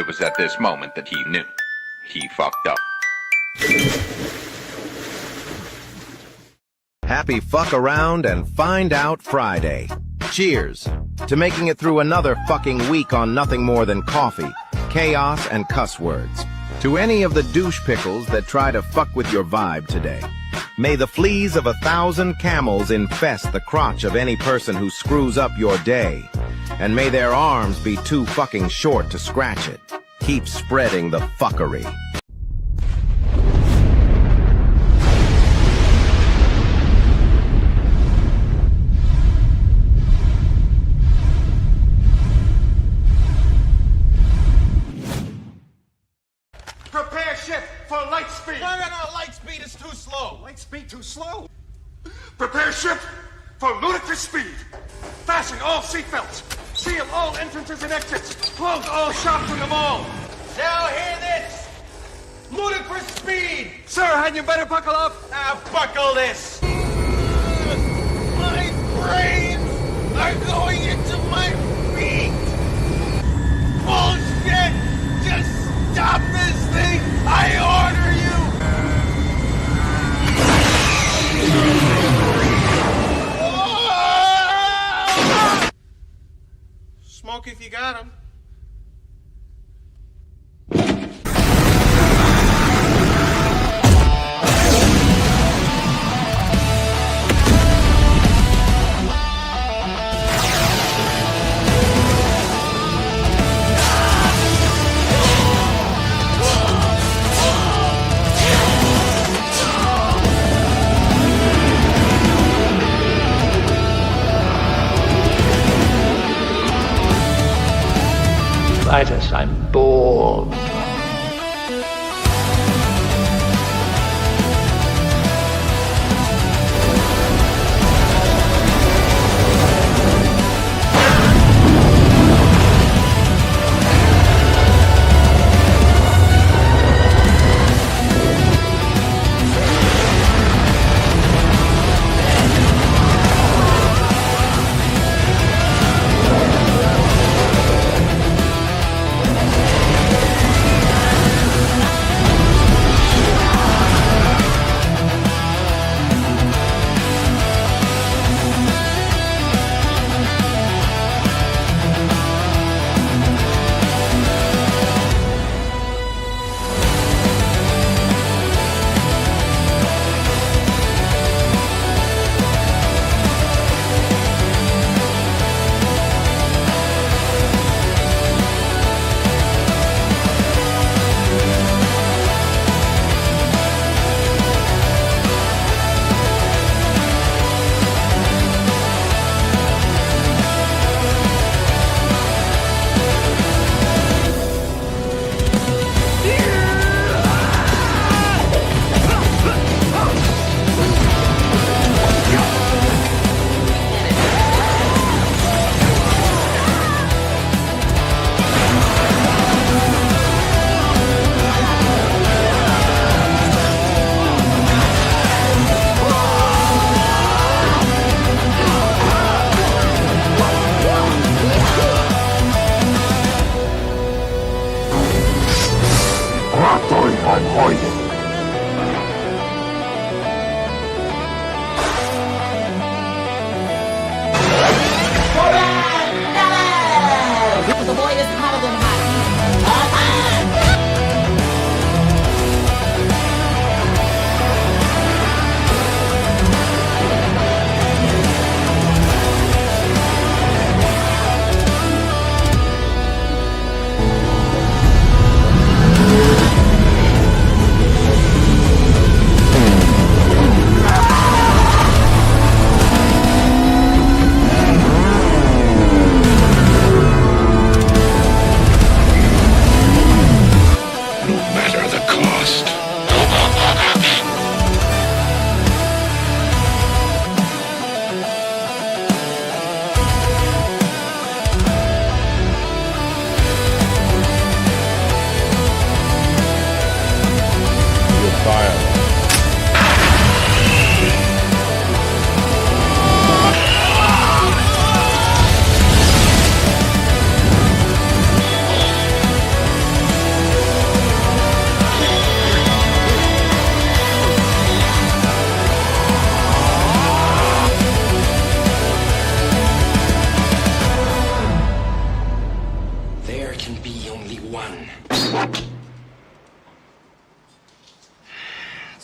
It was at this moment that he knew. He fucked up. Happy fuck around and find out Friday. Cheers to making it through another fucking week on nothing more than coffee, chaos, and cuss words. To any of the douche pickles that try to fuck with your vibe today, may the fleas of 1,000 camels infest the crotch of any person who screws up your day, and may their arms be too fucking short to scratch it. Keep spreading the fuckery. Prepare ship for light speed. No, light speed is too slow. Light speed too slow. Prepare ship for ludicrous speed. Fasten all seatbelts. Seal all entrances and exits. Close all shops in the mall. Now hear this. Ludicrous speed. Sir, hadn't you better buckle up? Now buckle this. My brains are going into my feet. Bullshit. Just stop this thing. I order you. Smoke if you got 'em. Titus, I'm bored.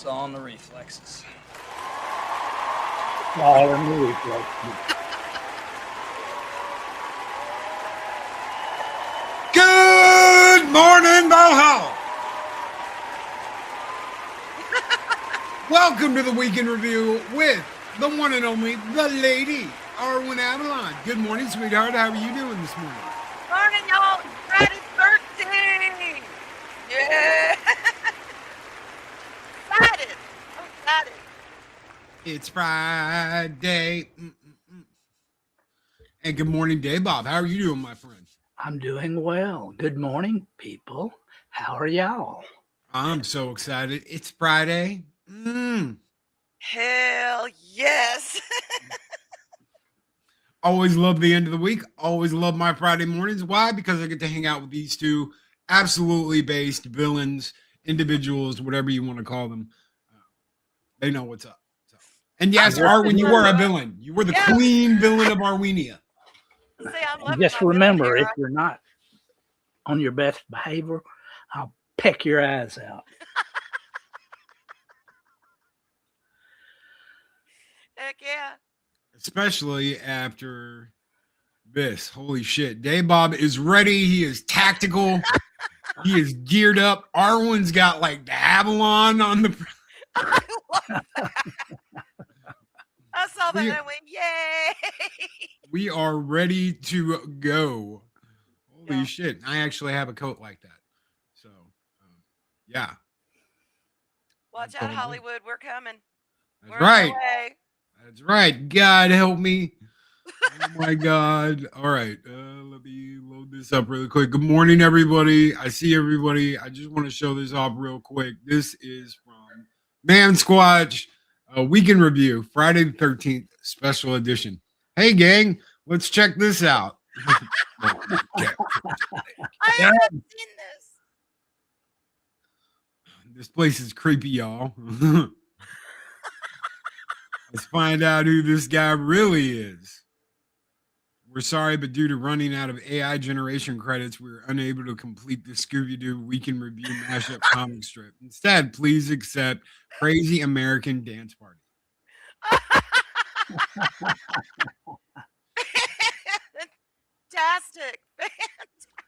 It's all in the reflexes. All in the reflexes. Good morning, Valhalla. Welcome to the Weekend Review with the one and only, the lady, Arwyn Avalon. Good morning, sweetheart. How are you doing this morning? Morning, y'all. Friday's birthday. Yeah. Excited. I'm excited. It's Friday. And good morning, Dave Bob. How are you doing, my friend? I'm doing well. Good morning, people. How are y'all? I'm so excited. It's Friday. Hell yes. Always love the end of the week. Always love my Friday mornings. Why? Because I get to hang out with these two absolutely based villains, individuals, whatever you want to call them. They know what's up. So. And yes, Arwyn, you were a villain. You were the queen villain of Arwenia. See, I'm loving Just my remember, villain if hero. you're not on your best behavior, I'll peck your eyes out. Heck yeah. Especially after this. Holy shit. Dave Bob is ready. He is tactical. He is geared up. Arwyn's got like the Avalon on the... I love that. I saw that and I went, yay. We are ready to go. Holy Yeah. shit. I actually have a coat like that. So, yeah. Watch out, Hollywood. We're coming. That's We're on right. our way. That's right. God help me. Oh my God. All right. Let me load this up really quick. Good morning, everybody. I see everybody. I just want to show this off real quick. This is from Man Squatch, a weekend review, Friday the 13th, special edition. Hey, gang, let's check this out. I haven't seen this. This place is creepy, y'all. Let's find out who this guy really is. We're sorry, but due to running out of AI generation credits, we were unable to complete the Scooby-Doo Weekend Review mashup comic strip. Instead, please accept Crazy American Dance Party. Fantastic.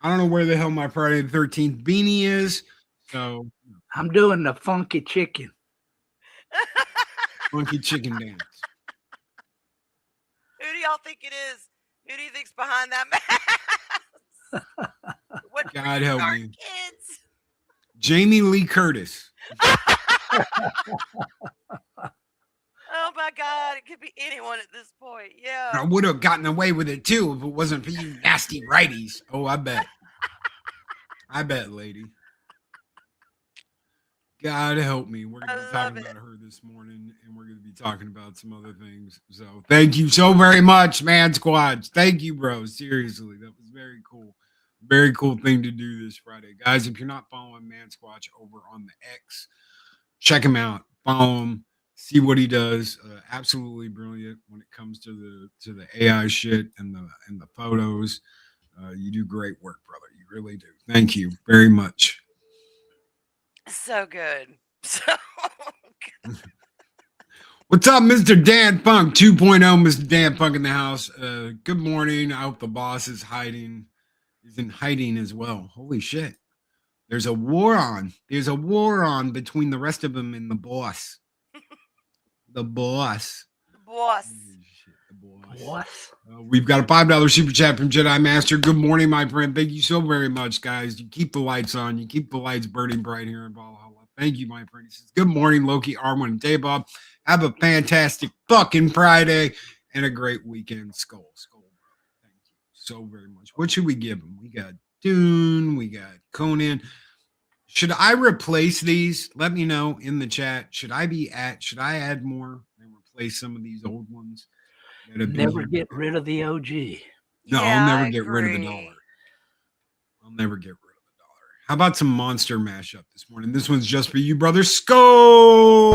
I don't know where the hell my Friday the 13th beanie is, so I'm doing the funky chicken. funky chicken dance. Who do y'all think it is? Who do you think's behind that mask? What God help are me. kids? Jamie Lee Curtis. Oh my God, it could be anyone at this point. Yeah. I would have gotten away with it too if it wasn't for you nasty righties. Oh, I bet. I bet, lady. God help me. We're going to be talking about her this morning, and we're going to be talking about some other things. So thank you so very much, Man Squad. Thank you, bro. Seriously, that was very cool. Very cool thing to do this Friday. Guys, if you're not following Man Squatch over on the X, check him out. Follow him. See what he does. Absolutely brilliant when it comes to the AI shit and the photos. You do great work, brother. You really do. Thank you very much. So good. So good. What's up, Mr. Dan Funk 2.0? Mr. Dan Funk in the house. Good morning. I hope the boss is hiding. He's in hiding as well. Holy shit. There's a war on. There's a war on between the rest of them and the boss. The boss. Boss. The boss. What? We've got a $5 super chat from Jedi Master. Good morning, my friend. Thank you so very much, guys. You keep the lights on. You keep the lights burning bright here in Valhalla. Thank you, my friend. He says, good morning, Loki, Arwyn, and Dave Bob. Have a fantastic fucking Friday and a great weekend. Skull. Thank you so very much. What should we give them? We got Dune. We got Conan. Should I replace these? Let me know in the chat. Should I add more and replace some of these old ones? Never get rid of the OG. No, Yeah, I'll never I get rid of the agree. dollar. I'll never get rid of the dollar. How about some monster mashup this morning? This one's just for you, brother. Skull!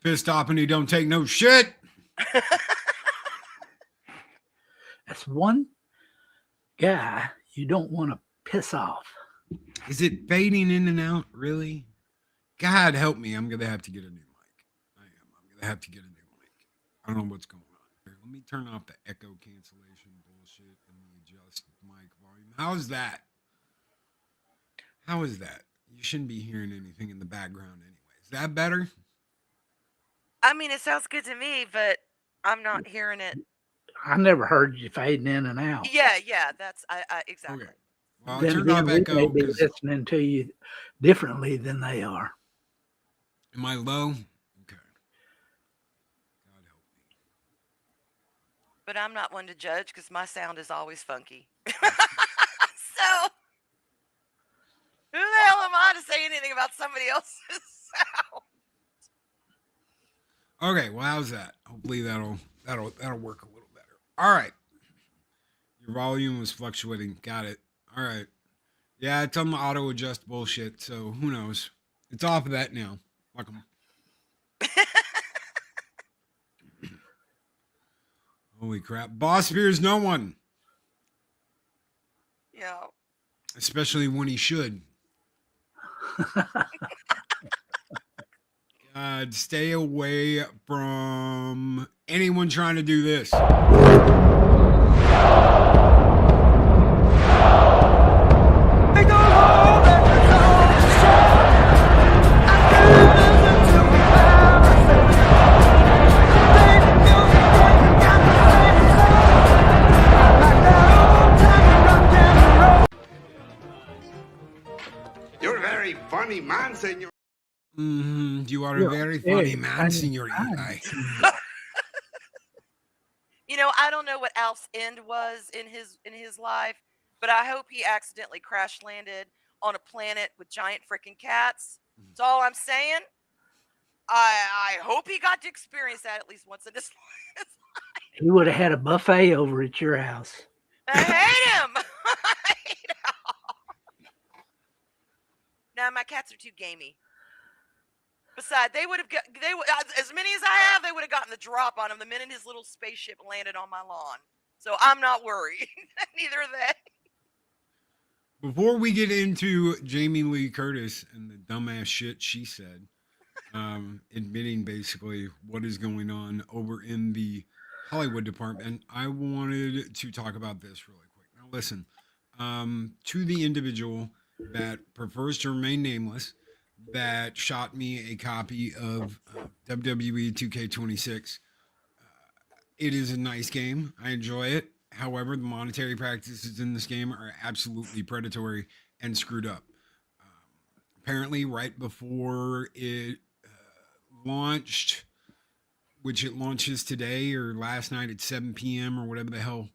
pissed off and he don't take no shit. That's one guy you don't want to piss off. Is it fading in and out? Really? God help me. I'm going to have to get a new mic. I am. I'm going to have to get a new mic. I don't know what's going on here. Let me turn off the echo cancellation bullshit and adjust mic volume. How is that? How is that? You shouldn't be hearing anything in the background anyway. Is that better? I mean, it sounds good to me, but I'm not hearing it. I never heard you fading in and out. Yeah, that's exactly. Okay. Well, I Then turned again, off we echo. may be 'cause- listening to you differently than they are. Am I low? Okay. God help me. But I'm not one to judge because my sound is always funky. So who the hell am I to say anything about somebody else's sound? Okay, well, how's that? Hopefully that'll work a little better. All right. Your volume was fluctuating. Got it. All right. Yeah, it's on the auto adjust bullshit, so who knows? It's off of that now. Welcome. Holy crap. Boss fears no one. Yeah. Especially when he should. God, stay away from anyone trying to do this. You're a very funny man, senor. You are a very funny man, senorita. You know, I don't know what Alf's end was in his life, but I hope he accidentally crash landed on a planet with giant freaking cats. That's all I'm saying. I hope he got to experience that at least once in his life. He would have had a buffet over at your house. I hate him. I hate him. Nah, my cats are too gamey. Besides, they would as many as I have, they would have gotten the drop on him the minute his little spaceship landed on my lawn. So I'm not worried. Neither are they. Before we get into Jamie Lee Curtis and the dumbass shit she said, admitting basically what is going on over in the Hollywood department, I wanted to talk about this really quick. Now, listen, to the individual that prefers to remain nameless, that shot me a copy of WWE 2K26. It is a nice game. I enjoy it. However, the monetary practices in this game are absolutely predatory and screwed up. Apparently, right before it launched, which it launches today or last night at 7 p.m. or whatever the hell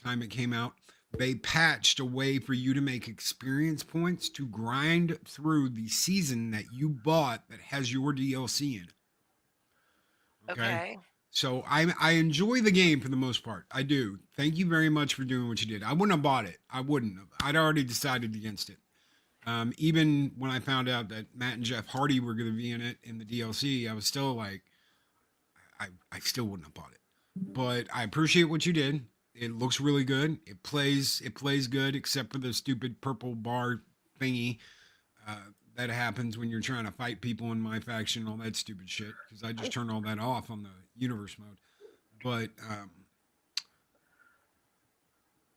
time it came out, they patched a way for you to make experience points to grind through the season that you bought that has your DLC in it. Okay. So I enjoy the game for the most part. I do. Thank you very much for doing what you did. I wouldn't have bought it. I wouldn't have. I'd already decided against it. Even when I found out that Matt and Jeff Hardy were going to be in it in the DLC, I was still like, I still wouldn't have bought it. But I appreciate what you did. It looks really good. It plays good, except for the stupid purple bar thingy that happens when you're trying to fight people in my faction, all that stupid shit. Because I just turned all that off on the universe mode. But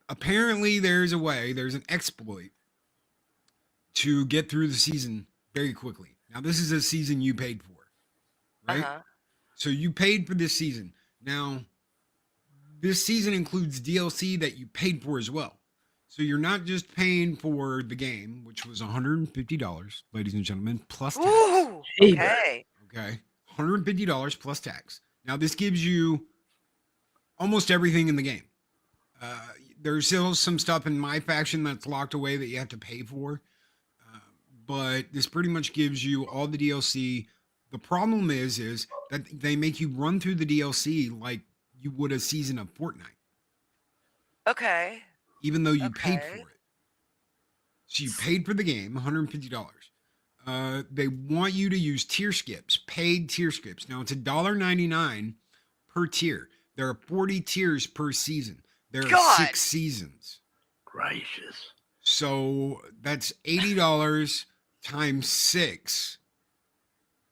apparently there's an exploit to get through the season very quickly. Now, this is a season you paid for, right? Uh-huh. So you paid for this season. Now, this season includes DLC that you paid for as well. So you're not just paying for the game, which was $150, ladies and gentlemen, plus tax. Ooh, okay. Okay. $150 plus tax. Now, this gives you almost everything in the game. There's still some stuff in my faction that's locked away that you have to pay for. But this pretty much gives you all the DLC. The problem is that they make you run through the DLC like you would a season of Fortnite. Okay. Even though you paid for it. So you paid for the game, $150. They want you to use tier skips, paid tier skips. Now it's $1.99 per tier. There are 40 tiers per season. There are God. 6 seasons. Gracious. So that's $80 times 6.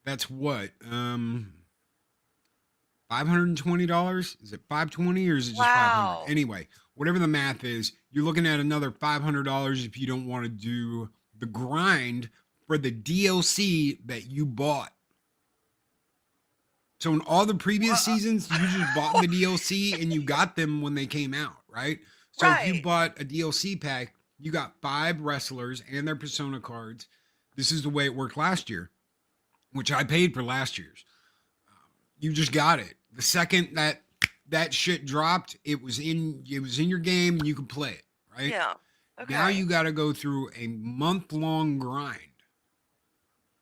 That's what? $520? Is it $520 or is it just Wow. $500? Anyway, whatever the math is, you're looking at another $500 if you don't want to do the grind for the DLC that you bought. So in all the previous seasons, you just bought the DLC and you got them when they came out, right? So if you Right. bought a DLC pack, you got 5 wrestlers and their persona cards. This is the way it worked last year, which I paid for last year's. You just got it. The second that shit dropped, it was in your game and you could play it, right? Yeah. Okay. Now you got to go through a month-long grind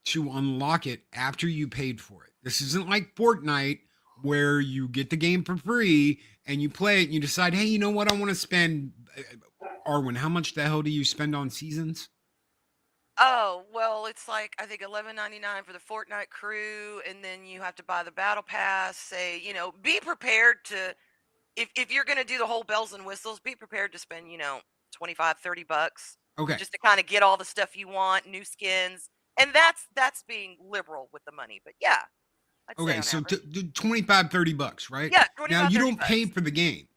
to unlock it after you paid for it. This isn't like Fortnite where you get the game for free and you play it and you decide, hey, you know what? I want to spend. Arwyn, how much the hell do you spend on seasons? Oh, well, it's like I think $11.99 for the Fortnite crew, and then you have to buy the battle pass. Say, be prepared to if you're gonna do the whole bells and whistles, be prepared to spend, $25-$30 Okay. just to kind of get all the stuff you want, new skins. And that's being liberal with the money. But yeah. I'd say Okay, on so average. $25-$30, right? Yeah, Now you don't $25-$30. pay for the game.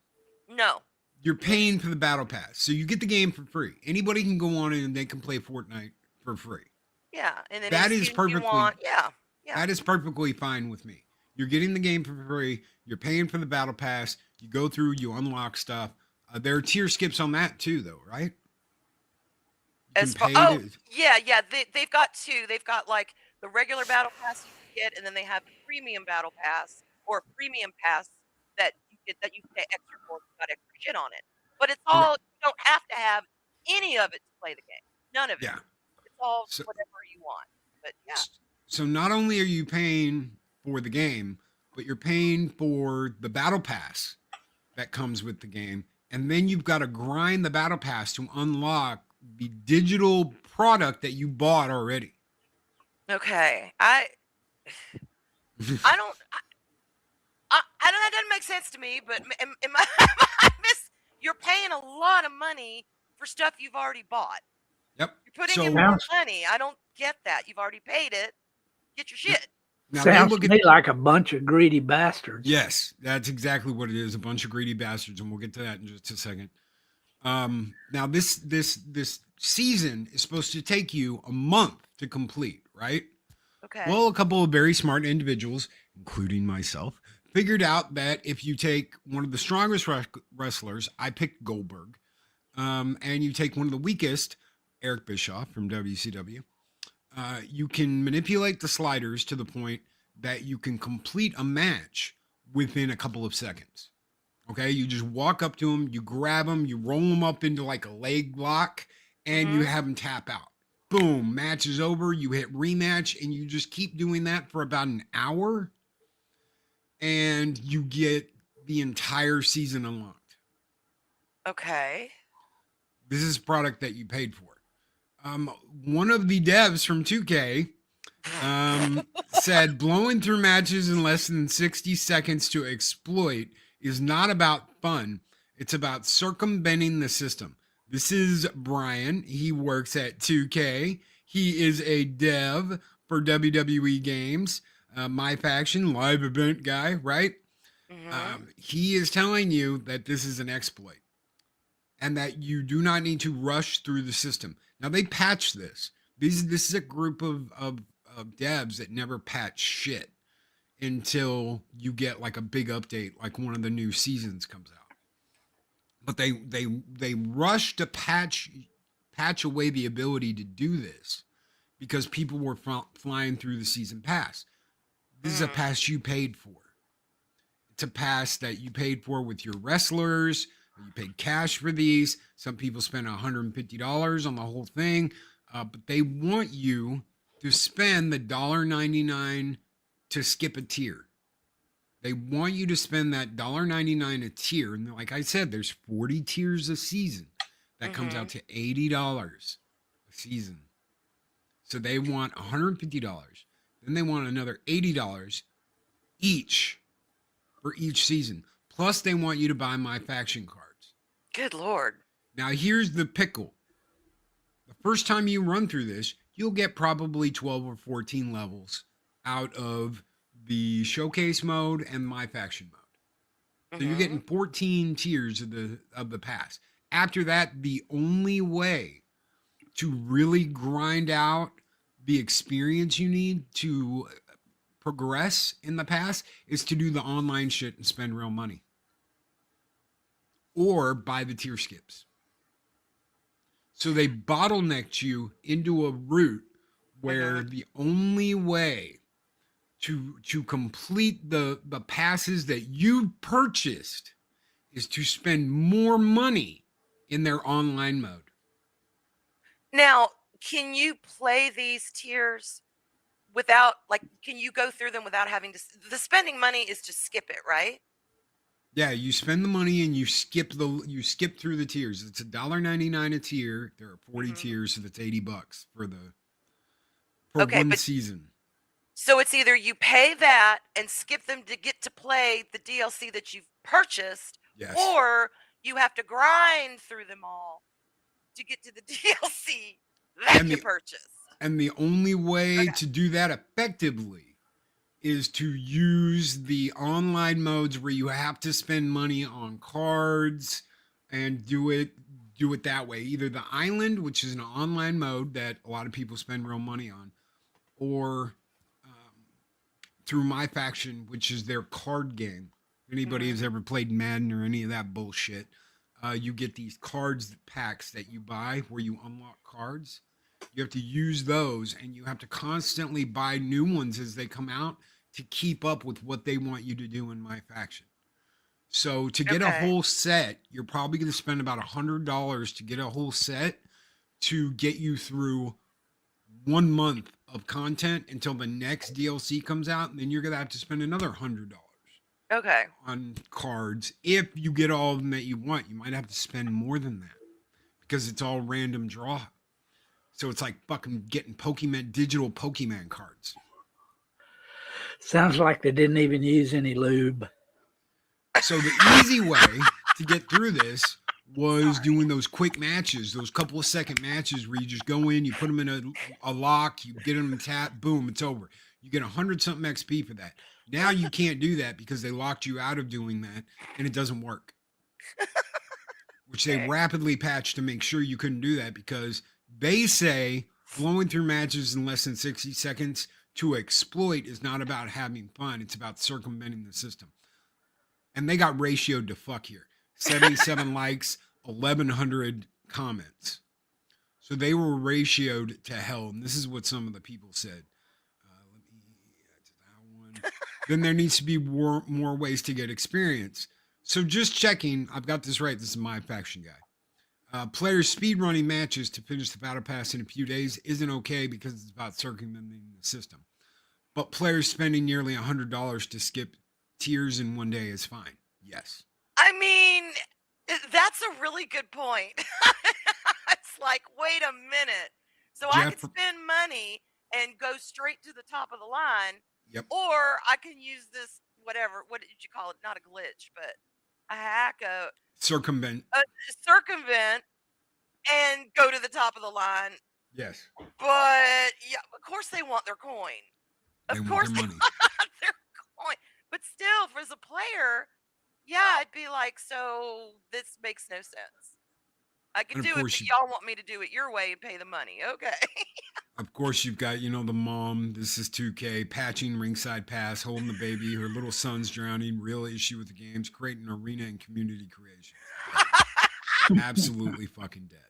No. You're paying for the battle pass. So you get the game for free. Anybody can go on and they can play Fortnite for free. Yeah. And then That any is skins you perfectly want, yeah. That is perfectly fine with me. You're getting the game for free. You're paying for the battle pass. You go through, you unlock stuff. There are tier skips on that too, though, right? They've got 2. They've got like the regular battle pass you can get, and then they have the premium battle pass or premium pass that you get that you pay extra for. It's got extra shit on it. But it's all you don't have to have any of it to play the game. None of it. Yeah. It's all whatever you want. But yeah. So not only are you paying for the game, but you're paying for the battle pass that comes with the game. And then you've got to grind the battle pass to unlock the digital product that you bought already. Okay. I don't. That doesn't make sense to me. But you're paying a lot of money for stuff you've already bought. Yep. You're putting in more money. I don't get that. You've already paid it. Get your shit. Now, sounds to me like a bunch of greedy bastards. Yes, that's exactly what it is. A bunch of greedy bastards, and we'll get to that in just a second. Now this season is supposed to take you a month to complete, right? Okay. Well, a couple of very smart individuals, including myself, figured out that if you take one of the strongest wrestlers, I picked Goldberg, and you take one of the weakest, Eric Bischoff from WCW, you can manipulate the sliders to the point that you can complete a match within a couple of seconds. Okay, you just walk up to them, you grab them, you roll them up into like a leg lock, and you have them tap out. Boom, match is over. You hit rematch, and you just keep doing that for about an hour, and you get the entire season unlocked. Okay. This is a product that you paid for. One of the devs from 2K said blowing through matches in less than 60 seconds to exploit is not about fun. It's about circumventing the system. This is Brian. He works at 2K. He is a dev for WWE games. My Faction live event guy, right? He is telling you that this is an exploit and that you do not need to rush through the system. Now they patch this. This is a group of devs that never patch shit until you get like a big update, like one of the new seasons comes out. But they rush to patch away the ability to do this because people were flying through the season pass. This is a pass you paid for. It's a pass that you paid for with your wrestlers. You paid cash for these. Some people spend $150 on the whole thing, but they want you to spend the $1.99 to skip a tier. They want you to spend that $1.99 a tier. And like I said, there's 40 tiers a season. That comes out to $80 a season. So they want $150. Then they want another $80 each for each season. Plus, they want you to buy my faction cards. Good Lord. Now, here's the pickle. The first time you run through this, you'll get probably 12 or 14 levels out of the showcase mode and my faction mode. So you're getting 14 tiers of the pass. After that, the only way to really grind out the experience you need to progress in the pass is to do the online shit and spend real money. Or buy the tier skips. So they bottlenecked you into a route where the only way to complete the passes that you purchased is to spend more money in their online mode. Now, can you play these tiers without, like, can you go through them without having to? The spending money is to skip it, right? Yeah, you spend the money and you skip through the tiers. It's $1.99 a tier. There are 40 tiers, so that's $80 for one season. So it's either you pay that and skip them to get to play the DLC that you've purchased, Yes. or you have to grind through them all to get to the DLC that you purchased. And the only way to do that effectively is to use the online modes where you have to spend money on cards and do it that way. Either the island, which is an online mode that a lot of people spend real money on, or through my faction, which is their card game. If anybody has ever played Madden or any of that bullshit, you get these cards packs that you buy where you unlock cards. You have to use those, and you have to constantly buy new ones as they come out to keep up with what they want you to do in my faction. So to get a whole set, you're probably going to spend about $100 to get a whole set to get you through 1 month of content until the next DLC comes out, and then you're going to have to spend another $100 on cards. If you get all of them that you want, you might have to spend more than that because it's all random draw. So it's like fucking getting digital Pokemon cards. Sounds like they didn't even use any lube. So the easy way to get through this was doing those quick matches, those couple of second matches where you just go in, you put them in a lock, you get them tapped, boom, it's over. You get 100-something XP for that. Now you can't do that because they locked you out of doing that, and it doesn't work. Which they rapidly patched to make sure you couldn't do that because they say blowing through matches in less than 60 seconds to exploit is not about having fun. It's about circumventing the system. And they got ratioed to fuck here. 77 likes, 1,100 comments. So they were ratioed to hell. And this is what some of the people said. Let me get to that one. Then there needs to be more ways to get experience. So just checking, I've got this right. This is my faction guy. Players speedrunning matches to finish the battle pass in a few days isn't okay because it's about circumventing the system. But players spending nearly $100 to skip tiers in 1 day is fine. Yes. I mean, that's a really good point. It's like, wait a minute. So I could spend money and go straight to the top of the line. Yep. Or I can use this, whatever, what did you call it? Not a glitch, but a hack, circumvent and go to the top of the line. Yes. But yeah, of course they want their coin. Of course they want their coin. But still, as a player, yeah, I'd be like, so this makes no sense. I can do it, but y'all want me to do it your way and pay the money. Okay. Of course, you've got, the mom, this is 2K, patching ringside pass, holding the baby, her little son's drowning, real issue with the games, creating arena and community creation. Absolutely fucking dead.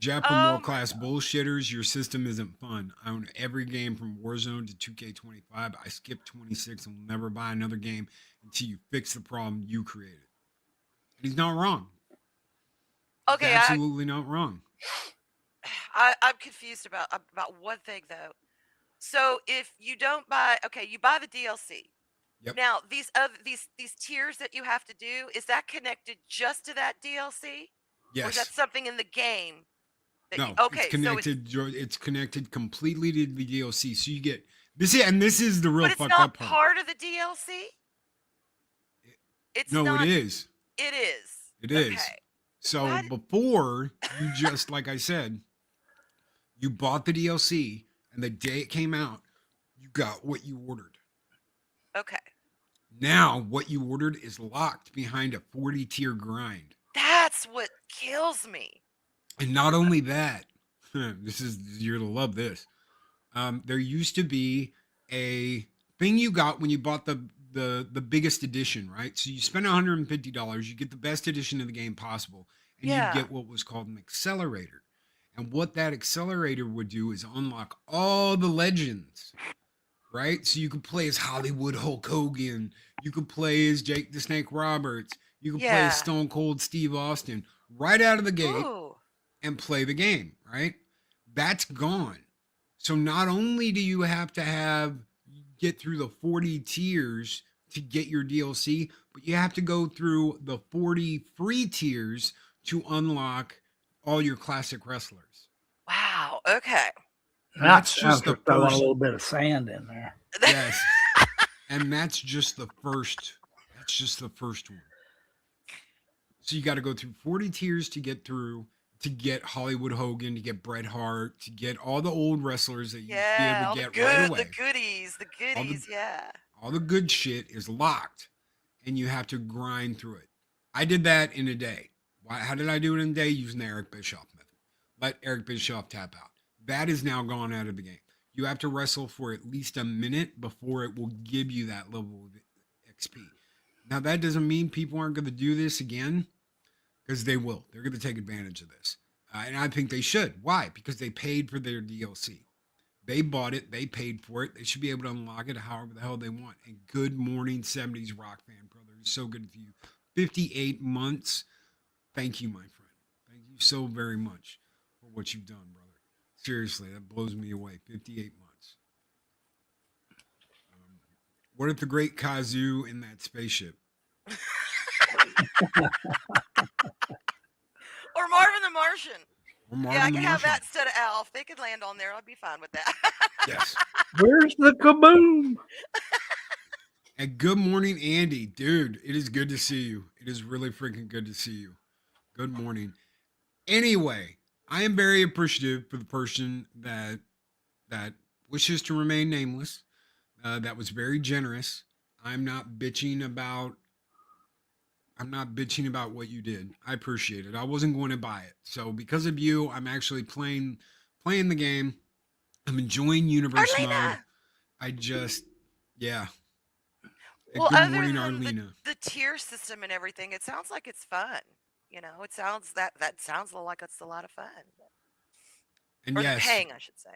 Jap from World Class Bullshitters, your system isn't fun. I own every game from Warzone to 2K25. I skipped 26 and will never buy another game until you fix the problem you created. And he's not wrong. Okay. He's absolutely not wrong. I'm confused about one thing though. So if you don't buy, you buy the DLC. Yep. Now these tiers that you have to do, is that connected just to that DLC? Yes. Or is that something in the game No, Okay, it's connected. It's connected completely to the DLC. So you get this, and this is the real but it's fucked not up part. part of the DLC. It's No, not. it is. It is. It is. Okay. So What? before you just like I said, you bought the DLC, and the day it came out, you got what you ordered. Okay. Now what you ordered is locked behind a 40-tier grind. That's what kills me. And not only that, you're gonna love this. There used to be a thing you got when you bought the biggest edition, right? So you spend $150, you get the best edition of the game possible, and Yeah. you get what was called an accelerator. And what that accelerator would do is unlock all the legends, right? So you could play as Hollywood Hulk Hogan, you could play as Jake the Snake Roberts, you could play Yeah. as Stone Cold Steve Austin right out of the gate Ooh. and play the game, right? That's gone. So not only do you have to get through the 40 tiers to get your DLC, but you have to go through the 40 free tiers to unlock all your classic wrestlers. Wow. Okay. That's just the throwing a first. little bit of sand in there. Yes. And that's just the first. That's just the first one. So you got to go through 40 tiers to get through, to get Hollywood Hogan, to get Bret Hart, to get all the old wrestlers that you used to be Yeah. able All to the get right away. the goodies. The goodies. Yeah. All the good shit is locked, and you have to grind through it. I did that in a day. How did I do it in a day? Using the Eric Bischoff method. Let Eric Bischoff tap out. That is now gone out of the game. You have to wrestle for at least a minute before it will give you that level of XP. Now, that doesn't mean people aren't going to do this again, because they will. They're going to take advantage of this. And I think they should. Why? Because they paid for their DLC. They bought it. They paid for it. They should be able to unlock it however the hell they want. And good morning, 70s rock fan, brother. It's so good to you. 58 months. Thank you, my friend. Thank you so very much for what you've done, brother. Seriously, that blows me away. 58 months. What if the great Kazoo in that spaceship? Or Marvin the Martian. Or Marvin Yeah, I the can have Martian? that instead of Alf. They could land on there. I'd be fine with that. Yes. Where's the kaboom? And good morning, Andy. Dude, it is good to see you. It is really freaking good to see you. Good morning. Anyway, I am very appreciative for the person that wishes to remain nameless. That was very generous. I'm not bitching about what you did. I appreciate it. I wasn't going to buy it. So because of you, I'm actually playing the game. I'm enjoying universe mode. Yeah. Well, good other morning, than Arlena. the tier system and everything, it sounds like it's fun. You know, it sounds that sounds like it's a lot of fun. And Or yes, the paying, I should say.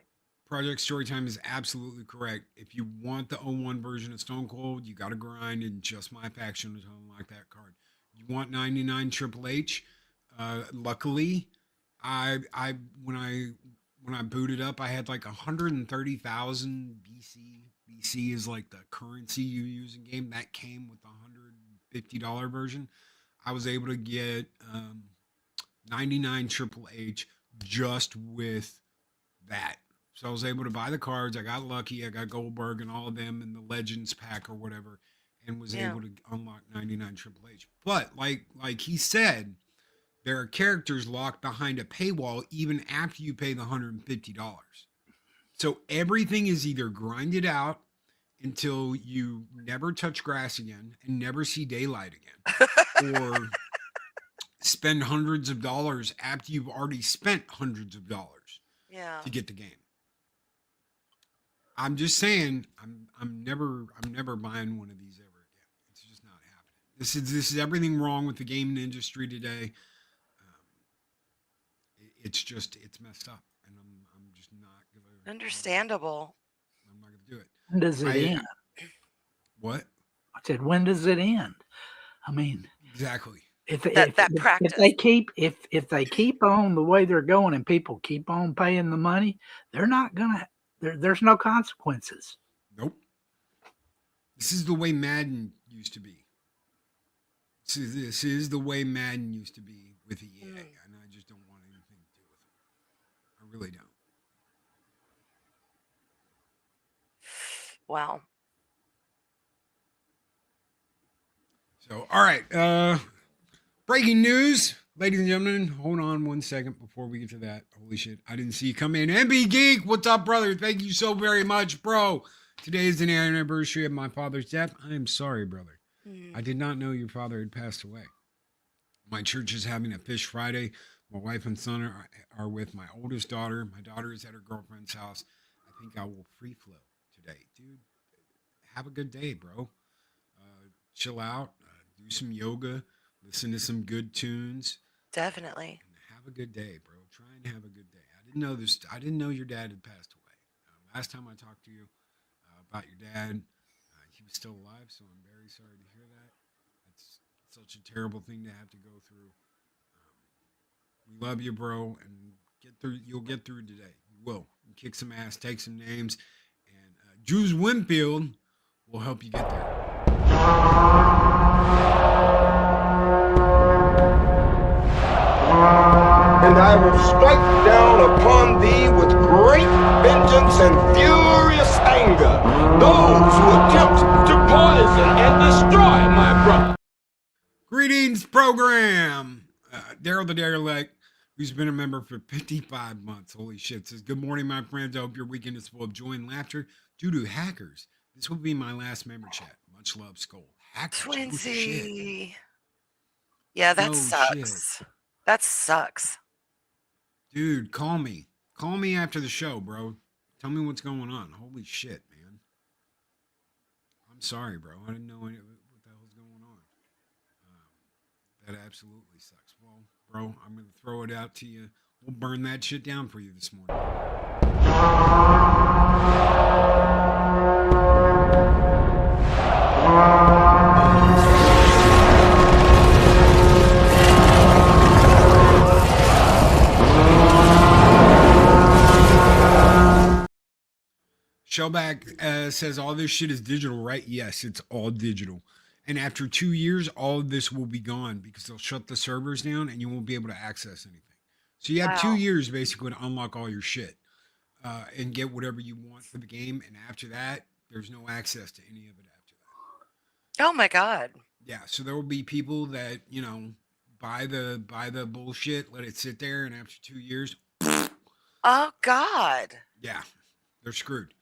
Project Storytime is absolutely correct. If you want the 01 version of Stone Cold, you got to grind in Just My Faction to unlock that card. You want 99 Triple H? Luckily, I when I booted up, I had like 130,000 BC. BC is like the currency you use in game. That came with the $150 version. I was able to get 99 Triple H just with that. So I was able to buy the cards. I got lucky. I got Goldberg and all of them in the Legends pack or whatever, and was able to unlock 99 Triple H. But like he said, there are characters locked behind a paywall even after you pay the $150. So everything is either grinded out until you never touch grass again and never see daylight again, or spend hundreds of dollars after you've already spent hundreds of dollars to get the game. I'm just saying, I'm never buying one of these ever again. It's just not happening. This is everything wrong with the gaming industry today. It's messed up, and I'm just not gonna. Understandable. I'm not gonna do it. When does it end? What? I said, when does it end? I mean, exactly. If practice. If they keep on the way they're going and people keep on paying the money, they're not gonna. There's no consequences. Nope. This is the way Madden used to be. This is the way Madden used to be with EA, and I just don't want anything to do with it. really don't. Wow. So, all right. Breaking news, ladies and gentlemen. Hold on 1 second before we get to that. Holy shit, I didn't see you come in. MB Geek, what's up, brother? Thank you so very much, bro. Today is the anniversary of my father's death. I am sorry, brother. I did not know your father had passed away. My church is having a fish Friday. My wife and son are with my oldest daughter. My daughter is at her girlfriend's house. I think I will free flow today. Dude, have a good day, bro. Chill out, do some yoga, listen to some good tunes. Definitely. And have a good day, bro. Try and have a good day. I didn't know this. I didn't know your dad had passed away. Last time I talked to you about your dad, he was still alive, so I'm very sorry to hear that. It's such a terrible thing to have to go through. We love you, bro, and get through. You'll get through today. You will. You kick some ass, take some names, and Jules Winfield will help you get there. And I will strike down upon thee with great vengeance and furious anger those who attempt to poison and destroy my brother. Greetings, program. Daryl the Derelict, who's been a member for 55 months. Holy shit. Says, good morning, my friends. I hope your weekend is full of joy and laughter due to hackers. This will be my last member chat. Much love, Skull. Hackers. Oh, shit. Twinsy. Yeah, that No sucks. shit. That sucks. Dude, call me. Call me after the show, bro. Tell me what's going on. Holy shit, man. I'm sorry, bro. I didn't know what the hell's going on. That absolutely sucks. Well, bro, I'm going to throw it out to you. We'll burn that shit down for you this morning. Shellback says all this shit is digital, right? Yes, it's all digital. And after 2 years, all of this will be gone because they'll shut the servers down and you won't be able to access anything. So you have 2 years basically to unlock all your shit and get whatever you want for the game. And after that, there's no access to any of it after that. Oh my God. Yeah, so there will be people that, you know, buy the bullshit, let it sit there, and after 2 years, Oh God. yeah, they're screwed.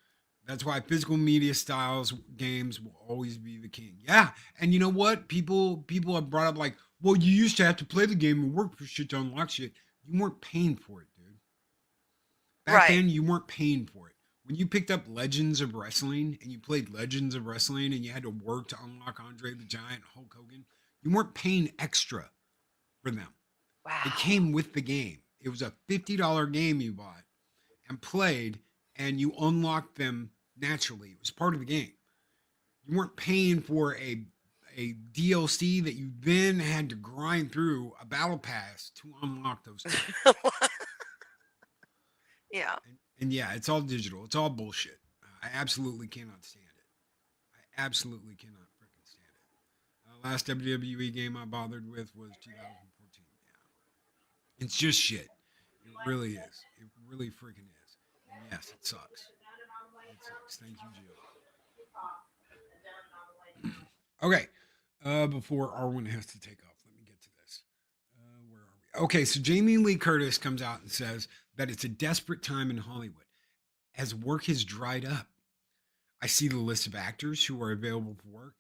That's why physical media styles games will always be the king. Yeah, and you know what? People have brought up like, well, you used to have to play the game and work for shit to unlock shit. You weren't paying for it, dude. Back then, you weren't paying for it. When you picked up Legends of Wrestling and you played Legends of Wrestling and you had to work to unlock Andre the Giant, Hulk Hogan, you weren't paying extra for them. Wow. It came with the game. It was a $50 game you bought and played, and you unlocked them naturally. It was part of the game. You weren't paying for a DLC that you then had to grind through a battle pass to unlock those things. Yeah. And yeah, it's all digital. It's all bullshit. I absolutely cannot stand it. I absolutely cannot freaking stand it. Last WWE game I bothered with was 2014. Yeah. It's just shit. It really is. It really freaking is. And yes, it sucks. It sucks. Thank you, Jill. Okay. Before Arwyn has to take off, let me get to this. Where are we? Okay, so Jamie Lee Curtis comes out and says that it's a desperate time in Hollywood as work has dried up. I see the list of actors who are available for work,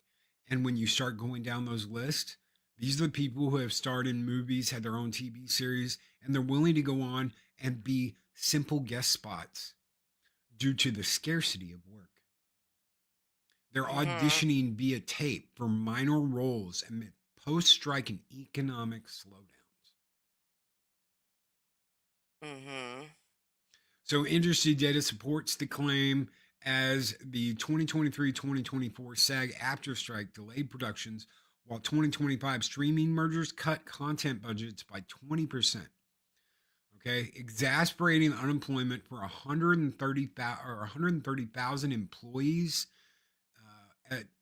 and when you start going down those lists, these are the people who have starred in movies, had their own TV series, and they're willing to go on and be simple guest spots due to the scarcity of work. They're auditioning via tape for minor roles amid post-strike and economic slowdowns. So industry data supports the claim as the 2023-2024 SAG-AFTRA strike delayed productions, while 2025 streaming mergers cut content budgets by 20%. Okay, exasperating unemployment for 130,000 employees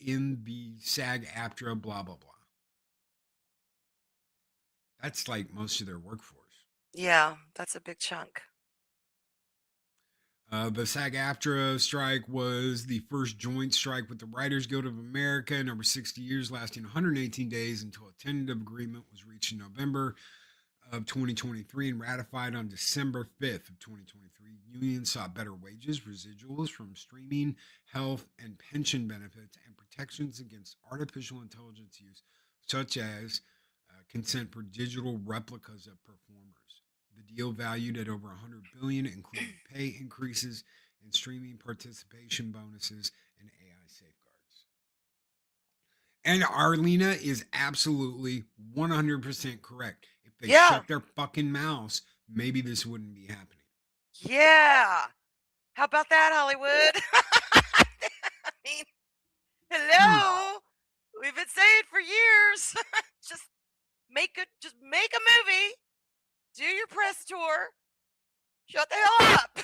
in the SAG-AFTRA blah blah blah. That's like most of their workforce. Yeah, that's a big chunk. The SAG-AFTRA strike was the first joint strike with the Writers Guild of America in over 60 years, lasting 118 days until a tentative agreement was reached in November of 2023 and ratified on December 5th of 2023. Unions sought better wages, residuals from streaming, health, and pension benefits, and protections against artificial intelligence use, such as consent for digital replicas of performers. The deal, valued at over $100 billion, included pay increases and streaming participation bonuses and AI safeguards. And Arlena is absolutely 100% correct. If they shut their fucking mouths, maybe this wouldn't be happening. Yeah. How about that, Hollywood? I mean, hello. We've been saying for years. just make a movie. Do your press tour. Shut the hell up.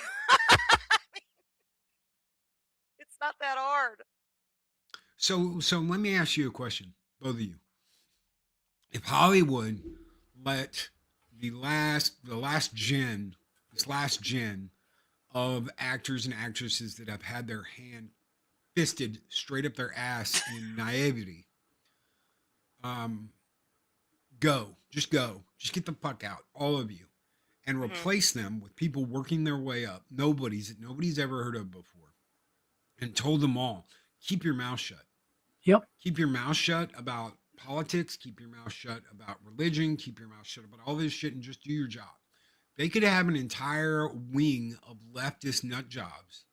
It's not that hard. So let me ask you a question, both of you. If Hollywood let this last gen of actors and actresses that have had their hand fisted straight up their ass in naivety, just get the fuck out, all of you, and replace them with people working their way up, nobody's ever heard of before, and told them all, keep your mouth shut. Yep. Keep your mouth shut about politics, keep your mouth shut about religion, keep your mouth shut about all this shit, and just do your job. They could have an entire wing of leftist nut jobs,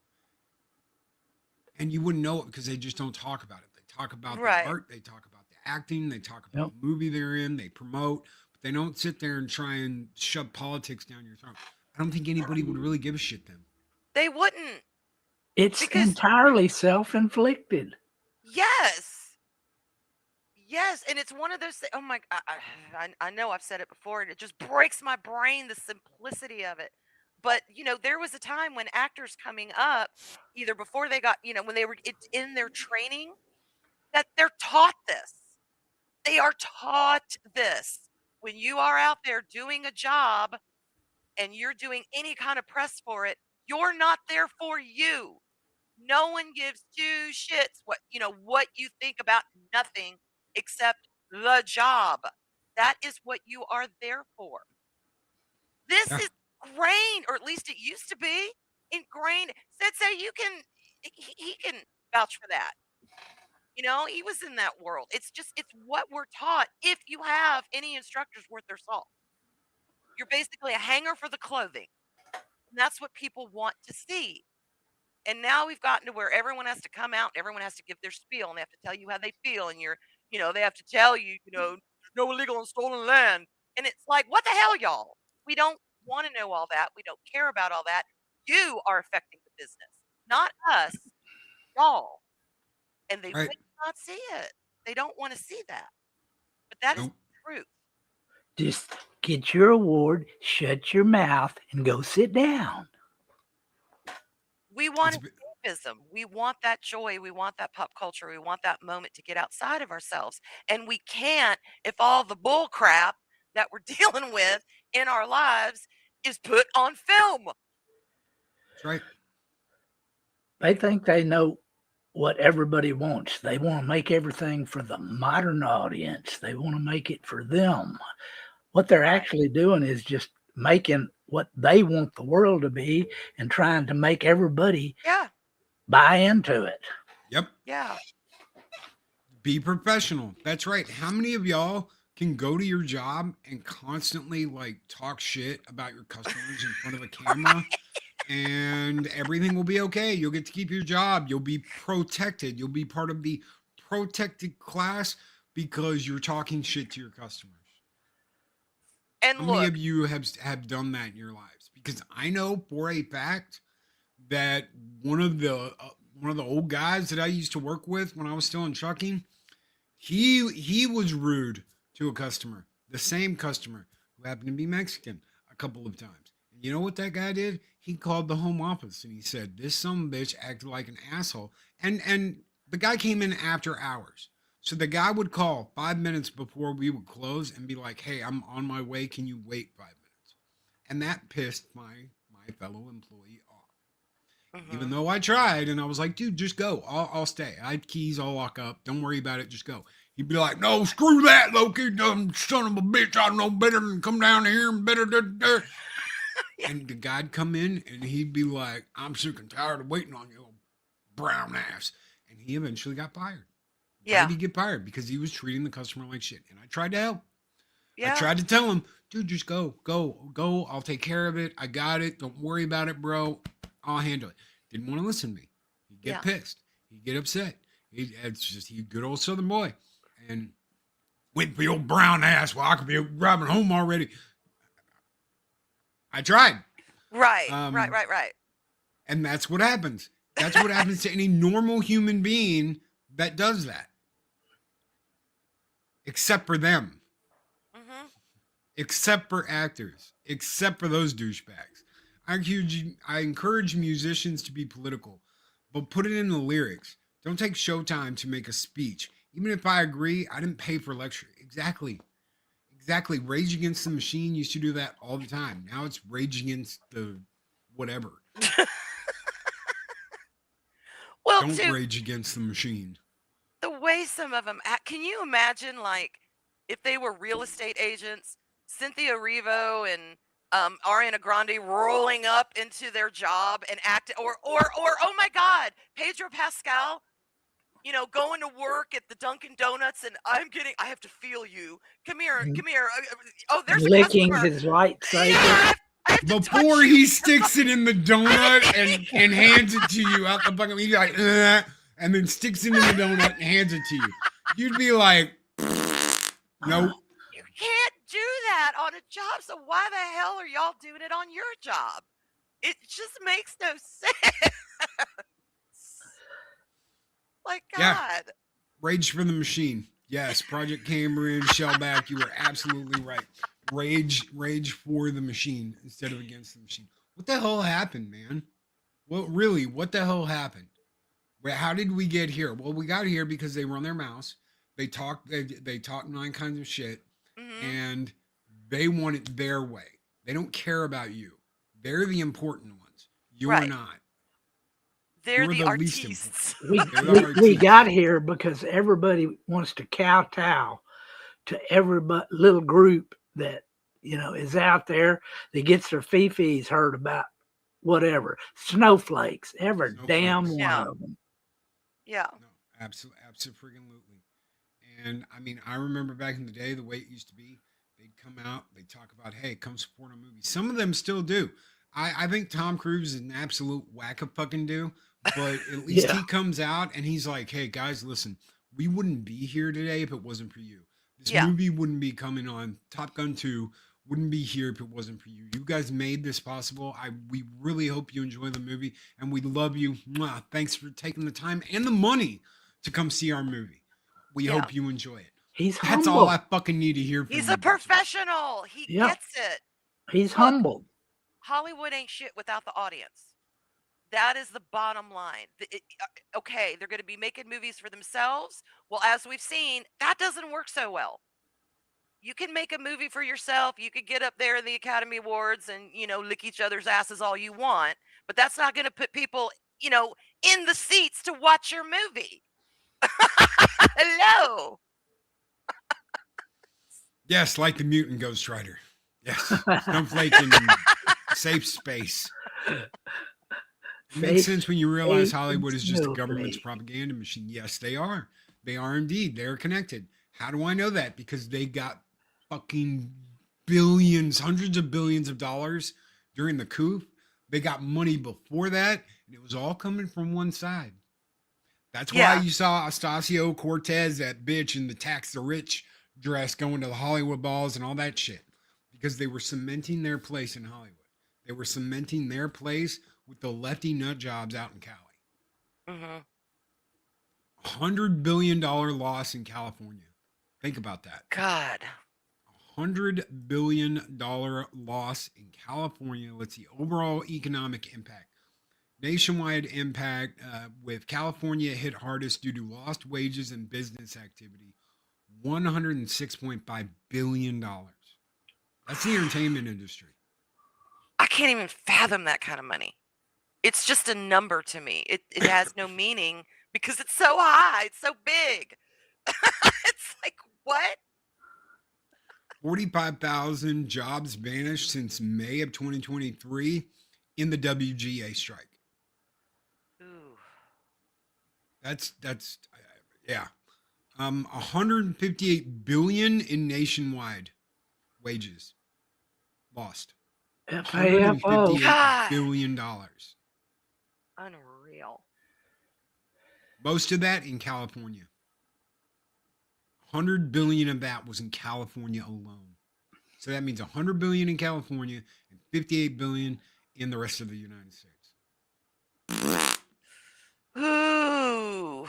and you wouldn't know it because they just don't talk about it. They talk about the art, they talk about the acting, they talk about the movie they're in, they promote, but they don't sit there and try and shove politics down your throat. I don't think anybody would really give a shit then. They wouldn't. It's entirely self-inflicted. Yes. Yes, and it's one of those things. Oh my, I know I've said it before, and it just breaks my brain, the simplicity of it. But, there was a time when actors coming up, either before they got, when they were in their training, that they're taught this. They are taught this. When you are out there doing a job and you're doing any kind of press for it, you're not there for you. No one gives two shits what you think about nothing except the job. That is what you are there for. This is ingrained, or at least it used to be ingrained. Sensei, he can vouch for that. He was in that world. It's what we're taught. If you have any instructors worth their salt, you're basically a hanger for the clothing. And that's what people want to see. And now we've gotten to where everyone has to come out, everyone has to give their spiel, and they have to tell you how they feel, and they have to tell you, there's no illegal and stolen land. And it's like, what the hell, y'all? We don't want to know all that. We don't care about all that. You are affecting the business, not us, y'all. And they will not see it. They don't want to see that. But that is the truth. Just get your award, shut your mouth, and go sit down. We want escapism. We want that joy. We want that pop culture. We want that moment to get outside of ourselves. And we can't if all the bull crap that we're dealing with in our lives is put on film. That's right. They think they know what everybody wants. They want to make everything for the modern audience. They want to make it for them. What they're actually doing is just making what they want the world to be and trying to make everybody buy into it. Yep. Yeah. Be professional. That's right. How many of y'all can go to your job and constantly talk shit about your customers in front of a camera and everything will be okay? You'll get to keep your job. You'll be protected. You'll be part of the protected class because you're talking shit to your customers. And how many of you have done that in your lives? Because I know for a fact that one of the old guys that I used to work with when I was still in trucking, he was rude to a customer, the same customer who happened to be Mexican a couple of times. And you know what that guy did? He called the home office and he said, "This sumbitch acted like an asshole." And the guy came in after hours. So the guy would call 5 minutes before we would close and be like, "Hey, I'm on my way. Can you wait 5 minutes?" And that pissed my fellow employee off. Even though I tried, and I was like, dude, just go. I'll stay. I had keys. I'll lock up. Don't worry about it. Just go. He'd be like, no, screw that, Loki. Dumb son of a bitch. I know better than come down here and better. And the guy'd come in, and he'd be like, I'm sick and tired of waiting on you, brown ass. And he eventually got fired. Why did he get fired? Because he was treating the customer like shit. And I tried to help. I tried to tell him, dude, just go. I'll take care of it. I got it. Don't worry about it, bro. I'll handle it. Didn't want to listen to me. He'd get pissed. He'd get upset. He's good old Southern boy. And went for your brown ass. Well, I could be driving home already. I tried. Right. And that's what happens. That's what happens to any normal human being that does that. Except for them. Except for actors. Except for those douchebags. I encourage musicians to be political, but put it in the lyrics. Don't take Showtime to make a speech. Even if I agree, I didn't pay for lecture. Exactly. Rage Against the Machine used to do that all the time. Now it's Rage Against the whatever. Well, don't rage against the machine. The way some of them act, can you imagine, like, if they were real estate agents, Cynthia Erivo and Ariana Grande rolling up into their job and act, or oh my God, Pedro Pascal, going to work at the Dunkin' Donuts, and I have to feel you. Come here. Oh, there's licking a customer. his lightsaber. Yeah, I have to before touch he you. sticks it in the donut and hands it to you out the fucking, he's like, and then sticks it in the donut and hands it to you. You'd be like, nope. You can't do that on a job, so why the hell are y'all doing it on your job? It just makes no sense. Like, God. Yeah. Rage for the machine. Yes, Project Cameron, Shellback, you were absolutely right. Rage for the machine instead of against the machine. What the hell happened, man? Well, really, what the hell happened? How did we get here? Well, we got here because they run their mouths. They talk 9 kinds of shit, and they want it their way. They don't care about you. They're the important ones. You are not. They're the artists. artistes. We got here because everybody wants to kowtow to every little group that is out there that gets their fee-fees heard about whatever. Snowflakes, damn one of them. Yeah. No, absolutely. And I mean, I remember back in the day, the way it used to be, they'd come out, they'd talk about, hey, come support a movie. Some of them still do. I think Tom Cruise is an absolute whack-a-fucking-do, but at least he comes out and he's like, hey, guys, listen, we wouldn't be here today if it wasn't for you. This movie wouldn't be coming on. Top Gun 2 wouldn't be here if it wasn't for you. You guys made this possible. We really hope you enjoy the movie, and we love you. Mwah. Thanks for taking the time and the money to come see our movie. We hope you enjoy it. That's all I fucking need to hear from you. He's a professional. He gets it. He's humble. Hollywood ain't shit without the audience. That is the bottom line. Okay, they're going to be making movies for themselves. Well, as we've seen, that doesn't work so well. You can make a movie for yourself. You could get up there in the Academy Awards and, lick each other's asses all you want. But that's not going to put people, in the seats to watch your movie. Hello. Yes, like the mutant Ghost Rider. Yes. Snowflake in safe space. It makes sense when you realize Hollywood is just a government's propaganda machine. Yes, they are. They are indeed. They are connected. How do I know that? Because they got fucking billions, hundreds of billions of dollars during the coup. They got money before that, and it was all coming from one side. That's why you saw Ocasio-Cortez, that bitch in the tax the rich dress, going to the Hollywood balls and all that shit. Because they were cementing their place in Hollywood. They were cementing their place with the lefty nut jobs out in Cali. $100 billion loss in California. Think about that. God. $100 billion loss in California. Let's see, overall economic impact. Nationwide impact, with California hit hardest due to lost wages and business activity. $106.5 billion. That's the entertainment industry. I can't even fathom that kind of money. It's just a number to me. It has no meaning because it's so high. It's so big. It's like, what? 45,000 jobs vanished since May of 2023 in the WGA strike. Ooh. That's yeah. 158 billion in nationwide wages lost. FAFO. $158 billion. Unreal. Most of that in California. 100 billion of that was in California alone. So that means 100 billion in California and 58 billion in the rest of the United States. Ooh.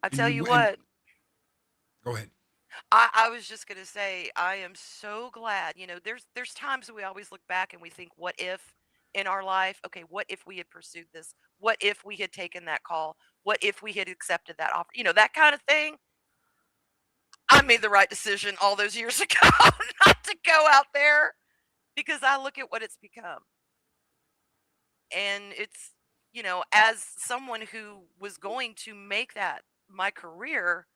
I tell you what. Go ahead. I was just gonna say, I am so glad. There's times that we always look back and we think, what if in our life? Okay, what if we had pursued this? What if we had taken that call? What if we had accepted that offer? That kind of thing. I made the right decision all those years ago not to go out there because I look at what it's become. And it's, as someone who was going to make that my career,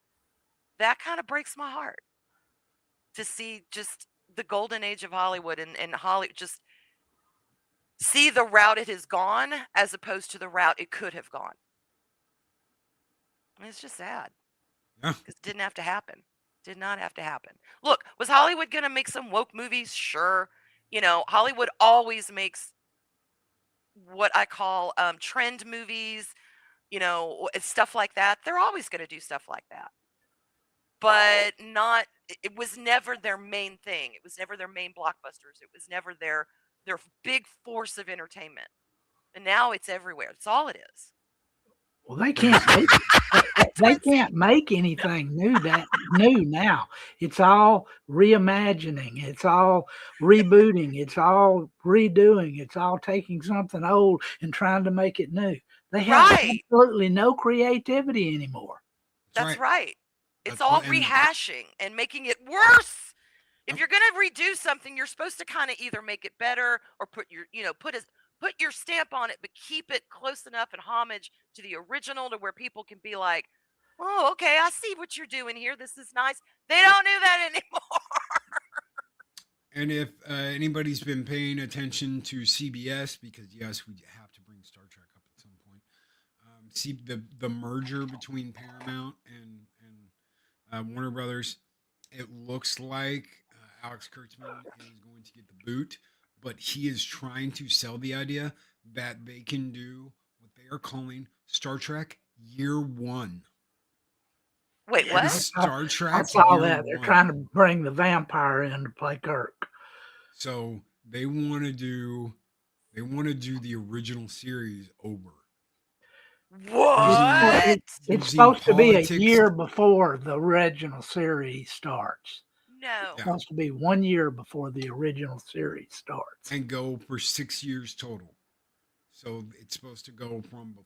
that kind of breaks my heart to see just the golden age of Hollywood and Hollywood just see the route it has gone as opposed to the route it could have gone. I mean, it's just sad. Yeah. Because it didn't have to happen. Did not have to happen. Look, was Hollywood going to make some woke movies? Sure. Hollywood always makes what I call trend movies, stuff like that. They're always going to do stuff like that. But it was never their main thing. It was never their main blockbusters. It was never their big force of entertainment. And now it's everywhere. That's all it is. Well, they can't make anything new now. It's all reimagining. It's all rebooting. It's all redoing. It's all taking something old and trying to make it new. They have absolutely no creativity anymore. That's right. It's all rehashing and making it worse. If you're going to redo something, you're supposed to kind of either make it better or put your stamp on it, but keep it close enough and homage to the original to where people can be like, oh, okay, I see what you're doing here. This is nice. They don't do that anymore. And if anybody's been paying attention to CBS, because yes, we have to bring Star Trek up at some point. See the merger between Paramount and Warner Brothers. It looks like Alex Kurtzman is going to get the boot, but he is trying to sell the idea that they can do what they are calling Star Trek Year One. Wait, what? Star Trek. I saw that. They're trying to bring the vampire in to play Kirk. So they want to do the original series over. What? It's supposed to be a year before the original series starts. No. It's supposed to be 1 year before the original series starts. And go for 6 years total. So it's supposed to go from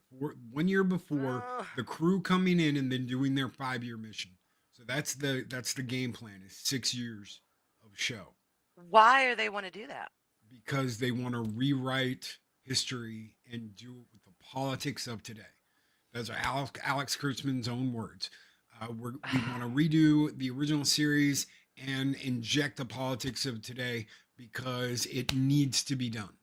1 year before the crew coming in and then doing their 5-year mission. So that's the game plan, is 6 years of show. Why do they want to do that? Because they want to rewrite history and do it with the politics of today. Those are Alex Kurtzman's own words. We want to redo the original series and inject the politics of today because it needs to be done.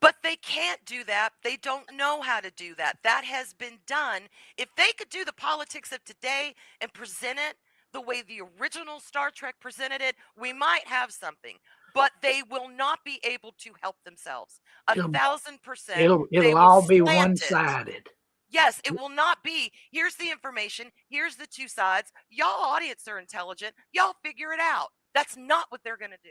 But they can't do that. They don't know how to do that. That has been done. If they could do the politics of today and present it the way the original Star Trek presented it, we might have something. But they will not be able to help themselves. 1,000%. It'll all be one-sided. Yes, it will not be, here's the information, here's the two sides. Y'all audience are intelligent. Y'all figure it out. That's not what they're going to do.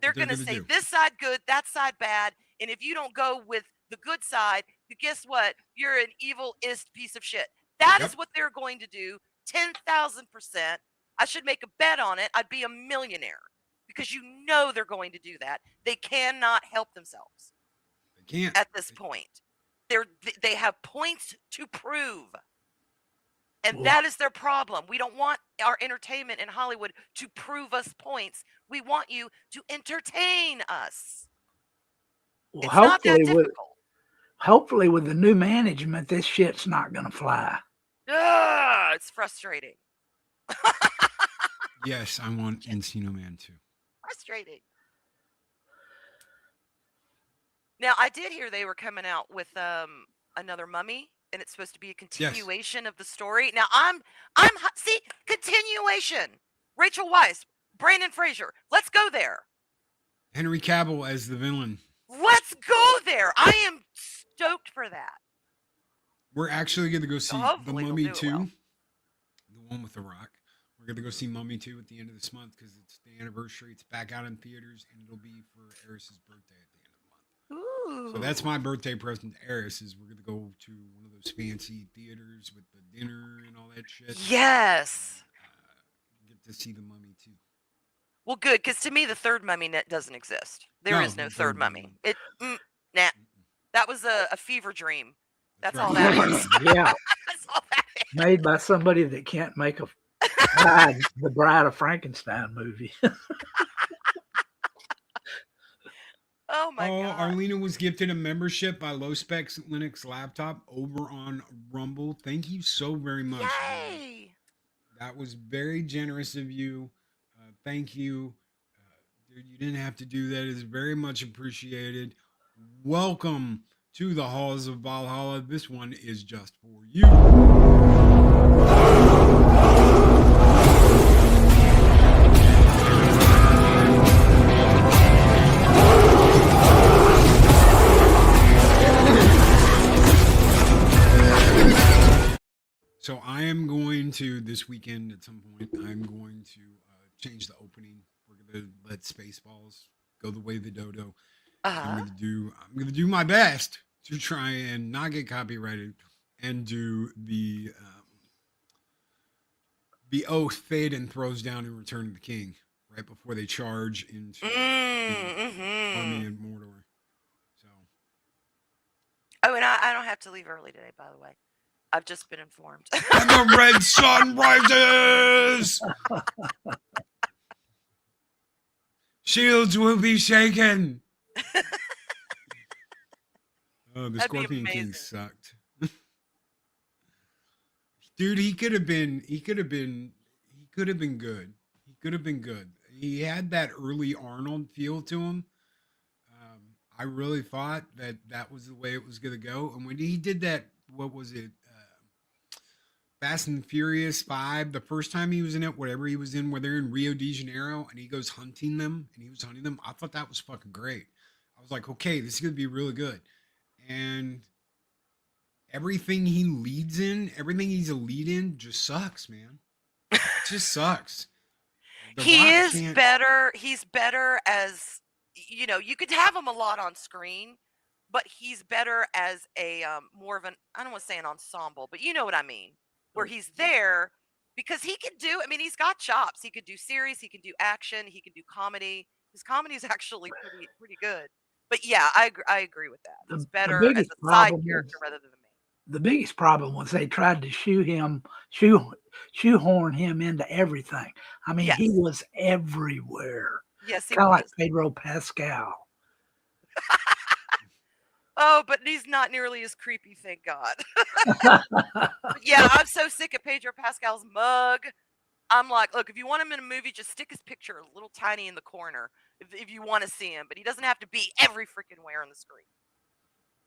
They're going to say this side good, that side bad. And if you don't go with the good side, guess what? You're an evil-ist piece of shit. That is what they're going to do. 10,000%. I should make a bet on it. I'd be a millionaire because they're going to do that. They cannot help themselves. They can't. At this point. They have points to prove. And that is their problem. We don't want our entertainment in Hollywood to prove us points. We want you to entertain us. Well, It's not that difficult. Hopefully with the new management, this shit's not going to fly. Ugh, it's frustrating. Yes, I want Encino Man too. Frustrating. Now, I did hear they were coming out with another Mummy, and it's supposed to be a continuation of the story. Now, see, continuation. Rachel Weisz, Brandon Fraser. Let's go there. Henry Cavill as the villain. Let's go there. I am stoked for that. We're actually going to go see The Mummy 2, well. the one with The Rock. We're going to go see Mummy 2 at the end of this month because it's the anniversary. It's back out in theaters, and it'll be for Eris's birthday at the end of the month. Ooh. So that's my birthday present to Eris, is we're going to go to one of those fancy theaters with the dinner and all that shit. Yes. Get to see The Mummy 2. Well, good, because to me, the third Mummy doesn't exist. There is no third Mummy. Nah. That was a fever dream. That's all that was. Yeah. That's all that is. Made by somebody that can't make the Bride of Frankenstein movie. Oh my God. Arlena was gifted a membership by Low Specs Linux Laptop over on Rumble. Thank you so very much. Yay! That was very generous of you. Thank you. Dude, you didn't have to do that. It's very much appreciated. Welcome to the halls of Valhalla. This one is just for you. So I am going to, this weekend at some point, I'm going to change the opening. We're going to let Spaceballs go the way of the dodo. I'm going to do my best to try and not get copyrighted and do the oath Fade and throws down in Return of the King right before they charge into Army and Mordor. So. Oh, and I don't have to leave early today, by the way. I've just been informed. And the red sun rises. Shields will be shaken. Oh, the Scorpion King sucked. Dude, he could have been good. He could have been good. He had that early Arnold feel to him. I really thought that was the way it was going to go. And when he did that, what was it? Fast and Furious 5, the first time he was in it, whatever he was in, where they're in Rio de Janeiro and he goes hunting them and he was hunting them. I thought that was fucking great. I was like, okay, this is going to be really good. And everything he leads in, everything he's a lead in just sucks, man. It just sucks. He is better. He's better as, you know, you could have him a lot on screen, but he's better as a more of an, I don't want to say an ensemble, but you know what I mean. Where he's there because he can do, I mean, he's got chops. He could do series, he can do action, he can do comedy. His comedy is actually pretty good. But yeah, I agree with that. He's better as a side character rather than the main. The biggest problem was they tried to shoehorn him into everything. I mean, he was everywhere. Yes, he kind of was. like Pedro Pascal. Oh, but he's not nearly as creepy, thank God. Yeah, I'm so sick of Pedro Pascal's mug. I'm like, look, if you want him in a movie, just stick his picture a little tiny in the corner if you want to see him. But he doesn't have to be every freaking where on the screen.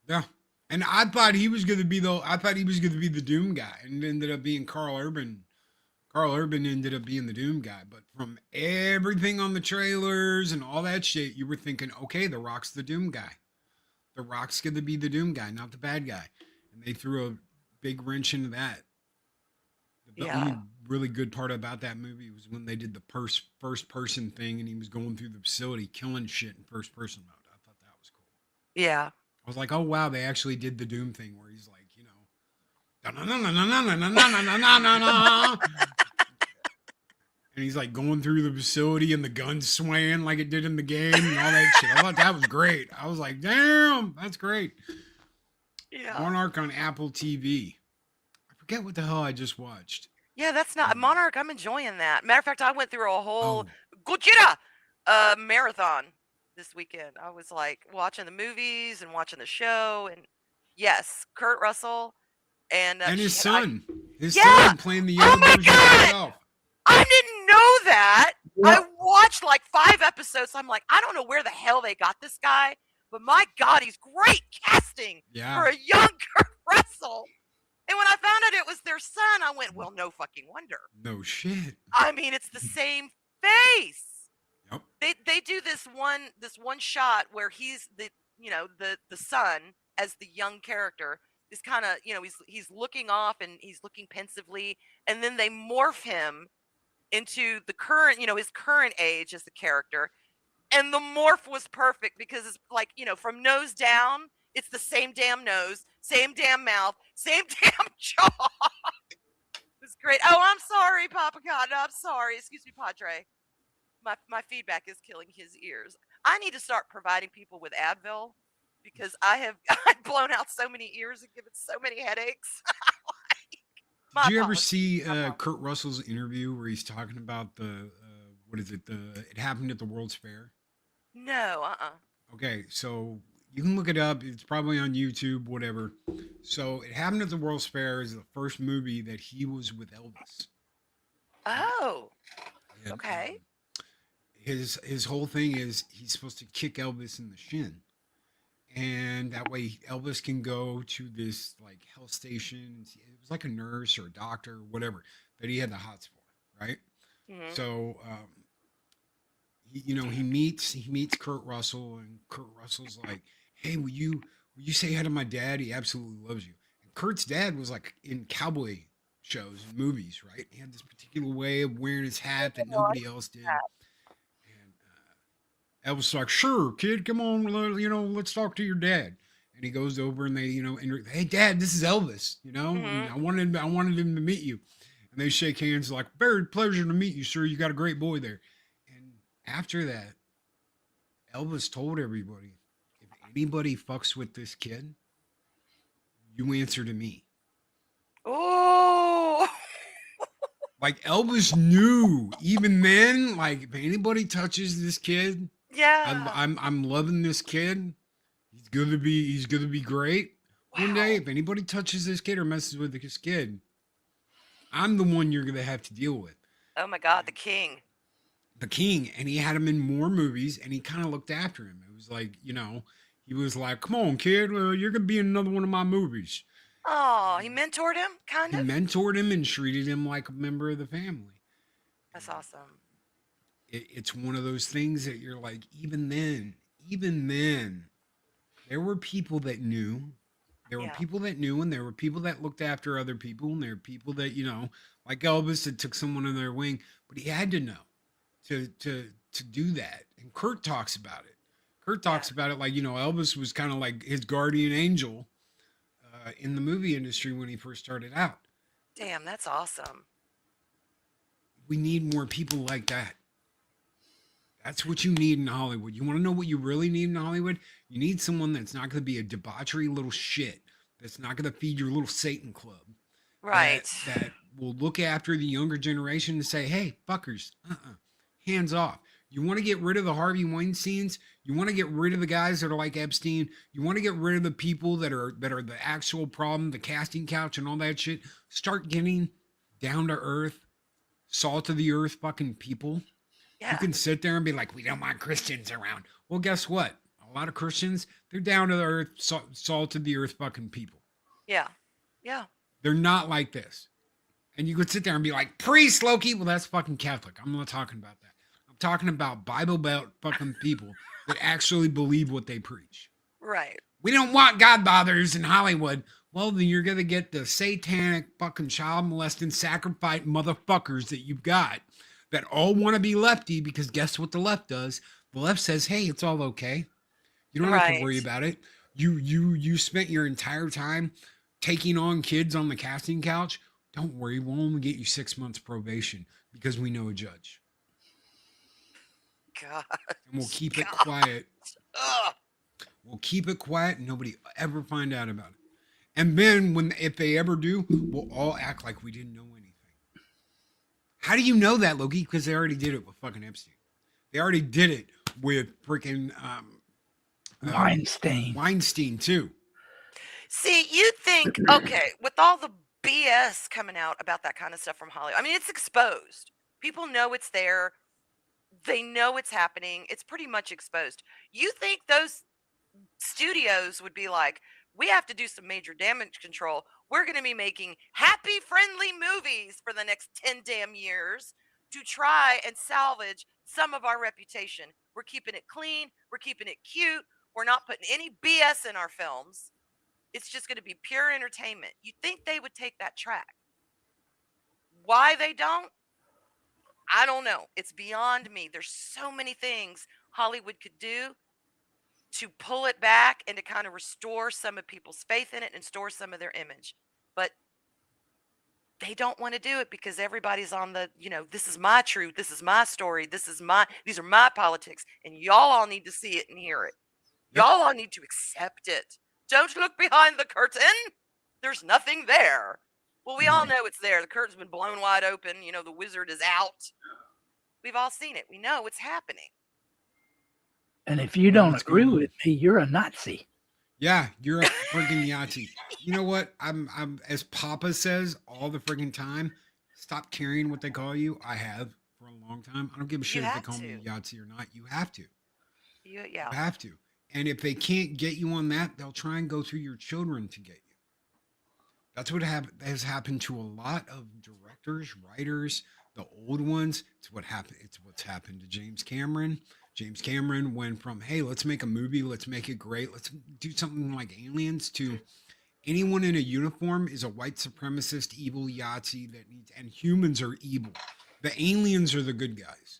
Yeah. And I thought he was going to be the Doom guy, and it ended up being Carl Urban. Carl Urban ended up being the Doom guy. But from everything on the trailers and all that shit, you were thinking, okay, The Rock's the Doom guy. The Rock's going to be the Doom guy, not the bad guy. And they threw a big wrench into that. The only really good part about that movie was when they did the first person thing and he was going through the facility killing shit in first person mode. I thought that was cool. Yeah. I was like, oh, wow, they actually did the Doom thing where he's like, you know, and he's like going through the facility and the gun's swaying like it did in the game and all that shit. I thought that was great. I was like, damn, that's great. Yeah. Monarch on Apple TV. I forget what the hell I just watched. Yeah, that's not Monarch. I'm enjoying that. Matter of fact, I went through a whole Gojira marathon. this weekend. I was like watching the movies and watching the show, and yes, Kurt Russell and his son. His Yeah! son playing the Oh younger my version of God! himself. I didn't know that. Yeah. I watched like 5 episodes. I'm like, I don't know where the hell they got this guy, but my God, he's great casting Yeah. for a young Kurt Russell. And when I found out it was their son, I went, well, no fucking wonder. No shit. I mean, it's the same face. Yep. They do this one shot where he's the son as the young character is kind of, he's looking off and he's looking pensively, and then they morph him into the current, his current age as the character. And the morph was perfect because it's like, from nose down, it's the same damn nose, same damn mouth, same damn jaw. It was great. Oh, I'm sorry, Papa God. I'm sorry. Excuse me, Padre. My feedback is killing his ears. I need to start providing people with Advil because I've blown out so many ears and given so many headaches. Did you ever see Kurt Russell's interview where he's talking about the it happened at the World's Fair? No, Okay, so you can look it up. It's probably on YouTube, whatever. So it happened at the World's Fair is the first movie that he was with Elvis. Oh, And, okay. His whole thing is he's supposed to kick Elvis in the shin, and that way Elvis can go to this like health station. It was like a nurse or a doctor, or whatever that he had the hots for, right? Mhm. So he meets Kurt Russell, and Kurt Russell's like, "Hey, will you say hi to my dad? He absolutely loves you." And Kurt's dad was like in cowboy shows and movies, right? He had this particular way of wearing his hat that nobody else did. And Elvis was like, "Sure, kid, come on, let's talk to your dad." And he goes over and they, "Hey, Dad, this is Elvis. And I wanted him to meet you." And they shake hands like, "Very pleasure to meet you, sir. You got a great boy there." And after that, Elvis told everybody, if anybody fucks with this kid, you answer to me. Oh. Like Elvis knew even then, like if anybody touches this kid, Yeah. I'm loving this kid. He's gonna be great. One day, if anybody touches this kid or messes with this kid, I'm the one you're gonna have to deal with. Oh my God, the king. The king, and he had him in more movies, and he kind of looked after him. It was like, he was like, "Come on, kid, you're gonna be in another one of my movies." Oh, he mentored him, kind He of. mentored him and treated him like a member of the family. That's awesome. It's one of those things that you're like, even then, there were people that knew. There were Yeah. people that knew, and there were people that looked after other people, and there were people that, like Elvis that took someone under their wing, but he had to know to do that. And Kurt talks about it. Kurt talks about it like, Elvis was kind of like his guardian angel in the movie industry when he first started out. Damn, that's awesome. We need more people like that. That's what you need in Hollywood. You want to know what you really need in Hollywood? You need someone that's not going to be a debauchery little shit. That's not going to feed your little Satan club. Right. That will look after the younger generation and say, "Hey, fuckers, hands off." You want to get rid of the Harvey Weinsteins? You want to get rid of the guys that are like Epstein? You want to get rid of the people that are the actual problem, the casting couch and all that shit? Start getting down to earth, salt of the earth fucking people. Yeah. You can sit there and be like, "We don't want Christians around." Well, guess what? A lot of Christians, they're down to the earth, salt of the earth fucking people. Yeah. Yeah. They're not like this. And you could sit there and be like, "Priest Loki." Well, that's fucking Catholic. I'm not talking about that. I'm talking about Bible Belt fucking people that actually believe what they preach. Right. We don't want God bothers in Hollywood. Well, then you're going to get the satanic fucking child molesting, sacrificing motherfuckers that you've got that all want to be lefty, because guess what the left does? The left says, "Hey, it's all okay. You don't have to worry about it. You spent your entire time taking on kids on the casting couch. Don't worry, we'll only get you 6 months probation because we know a judge. God. And we'll keep it quiet. Ugh. We'll keep it quiet and nobody ever find out about it. And then if they ever do, we'll all act like we didn't know anything." How do you know that, Loki? Because they already did it with fucking Epstein. They already did it with freaking Weinstein too. See, you think, okay, with all the BS coming out about that kind of stuff from Hollywood, I mean, it's exposed. People know it's there. They know it's happening. It's pretty much exposed. You think those studios would be like, we have to do some major damage control. We're going to be making happy, friendly movies for the next 10 damn years to try and salvage some of our reputation. We're keeping it clean. We're keeping it cute. We're not putting any BS in our films. It's just going to be pure entertainment. You think they would take that track? Why they don't? I don't know. It's beyond me. There's so many things Hollywood could do to pull it back and to kind of restore some of people's faith in it and restore some of their image. But they don't want to do it because everybody's on the, this is my truth. This is my story. These are my politics. And y'all all need to see it and hear it. Y'all all need to accept it. Don't look behind the curtain. There's nothing there. Well, we all know it's there. The curtain's been blown wide open. The wizard is out. We've all seen it. We know it's happening. And if you don't agree with me, you're a Nazi. Yeah, you're a friggin' Yahtzee. You know what? I'm as Papa says all the friggin' time, stop caring what they call you. I have for a long time. I don't give a shit if they call me a Yahtzee or not. You have to. You have to. And if they can't get you on that, they'll try and go through your children to get you. That's what has happened to a lot of directors, writers, the old ones. It's what's happened to James Cameron. James Cameron went from, hey, let's make a movie, let's make it great, let's do something like Aliens, to anyone in a uniform is a white supremacist, evil Yahtzee and humans are evil. The aliens are the good guys.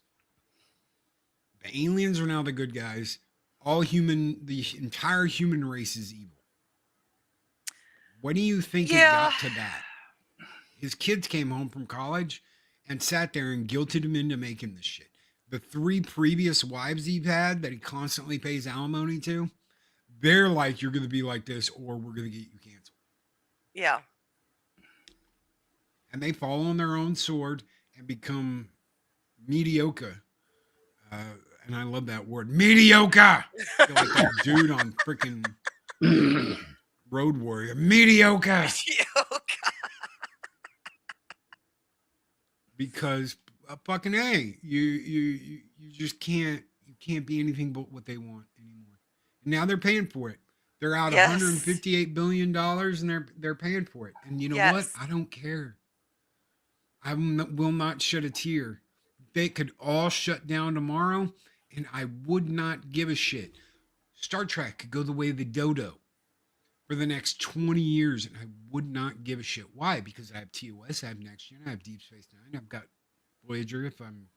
The aliens are now the good guys. The entire human race is evil. What do you think it got to that? His kids came home from college and sat there and guilted him into making this shit. The 3 previous wives he had that he constantly pays alimony to, they're like, you're going to be like this or we're going to get you canceled. Yeah. And they fall on their own sword and become mediocre. And I love that word, mediocre. Like that dude on freaking Road Warrior, mediocre. Because fucking A, you just can't be anything but what they want anymore. And now they're paying for it. They're out $158 billion and they're paying for it. And you know what? I don't care. I will not shed a tear. They could all shut down tomorrow and I would not give a shit. Star Trek could go the way of the dodo for the next 20 years and I would not give a shit. Why? Because I have TOS, I have Next Gen, I have Deep Space Nine, I've got Voyager if I'm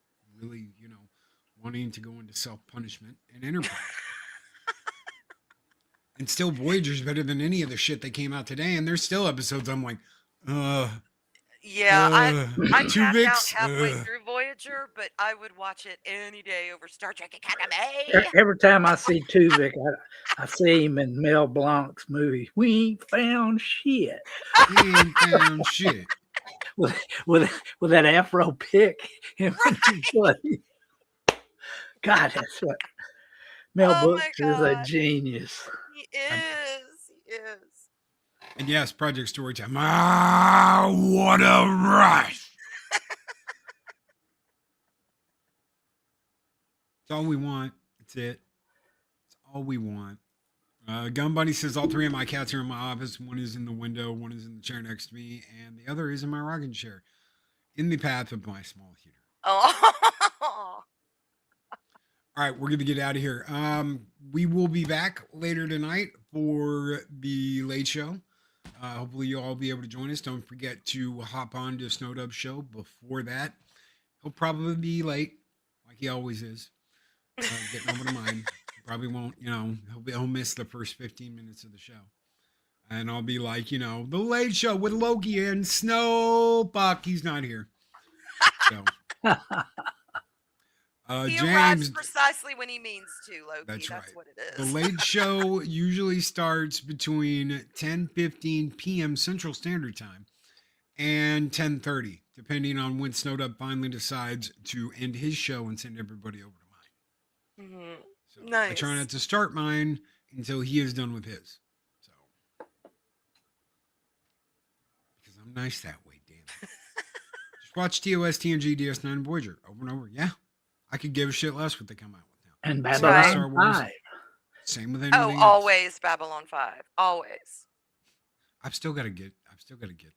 really, wanting to go into self-punishment and Enterprise. And still Voyager's better than any of the shit that came out today. And there's still episodes I'm like, I tapped out halfway through Voyager, but I would watch it any day over Star Trek Academy. Every time I see Tuvok, I see him in Mel Blanc's movie. We ain't found shit. We ain't found shit. With that Afro pick. God, that's what Mel Brooks is a genius. He is. And yes, Project Storytime. Ah, what a rush. It's all we want. That's it. It's all we want. Gun Bunny says all 3 of my cats are in my office. One is in the window, one is in the chair next to me, and the other is in my rocking chair in the path of my small heater. Oh. All right, we're going to get out of here. We will be back later tonight for the late show. Hopefully you'll all be able to join us. Don't forget to hop on to Snowdub's show before that. He'll probably be late, like he always is. Getting over to mine. Probably won't, he'll miss the first 15 minutes of the show. And I'll be like, the late show with Loki and Snowbuck. He's not here. So. He James, arrives precisely when he means to, Loki. That's right. What it is. The late show usually starts between 10:15 p.m. Central Standard Time and 10:30, depending on when Snowdub finally decides to end his show and send everybody over to mine. So Nice. I try not to start mine until he is done with his. So because I'm nice that way, damn it. Just watch TOS, TNG, DS9, and Voyager over and over. Yeah, I could give a shit less what they come out with now. And Same with Babylon Star Wars. 5. Same with anything else. Always Babylon 5. Always. I've still got to get that.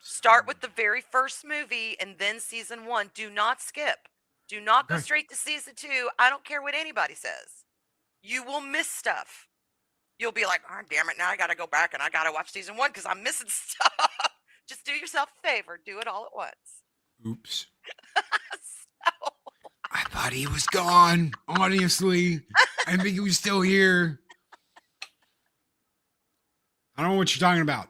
Start with the very first movie and then season 1. Do not skip. Do not go Okay. straight to season 2. I don't care what anybody says. You will miss stuff. You'll be like, oh, damn it, now I got to go back and I got to watch season 1 because I'm missing stuff. Just do yourself a favor. Do it all at once. Oops. So, I thought he was gone. Honestly, I think he was still here. I don't know what you're talking about.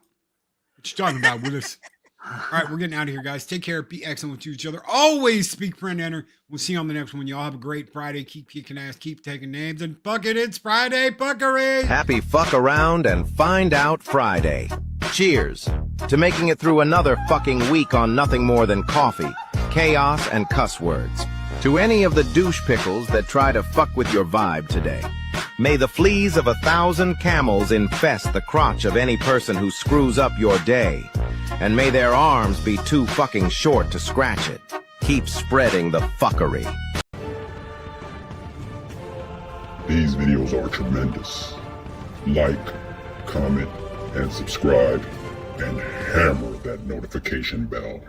What you talking about with us? All right, we're getting out of here, guys. Take care. Be excellent to each other. Always speak, friend, enter. We'll see you on the next one. Y'all have a great Friday. Keep kicking ass. Keep taking names. And fuck it, it's Friday fuckery. Happy fuck around and find out Friday. Cheers to making it through another fucking week on nothing more than coffee, chaos, and cuss words. To any of the douche pickles that try to fuck with your vibe today, may the fleas of 1,000 camels infest the crotch of any person who screws up your day. And may their arms be too fucking short to scratch it. Keep spreading the fuckery. These videos are tremendous. Like, comment, and subscribe, and hammer that notification bell.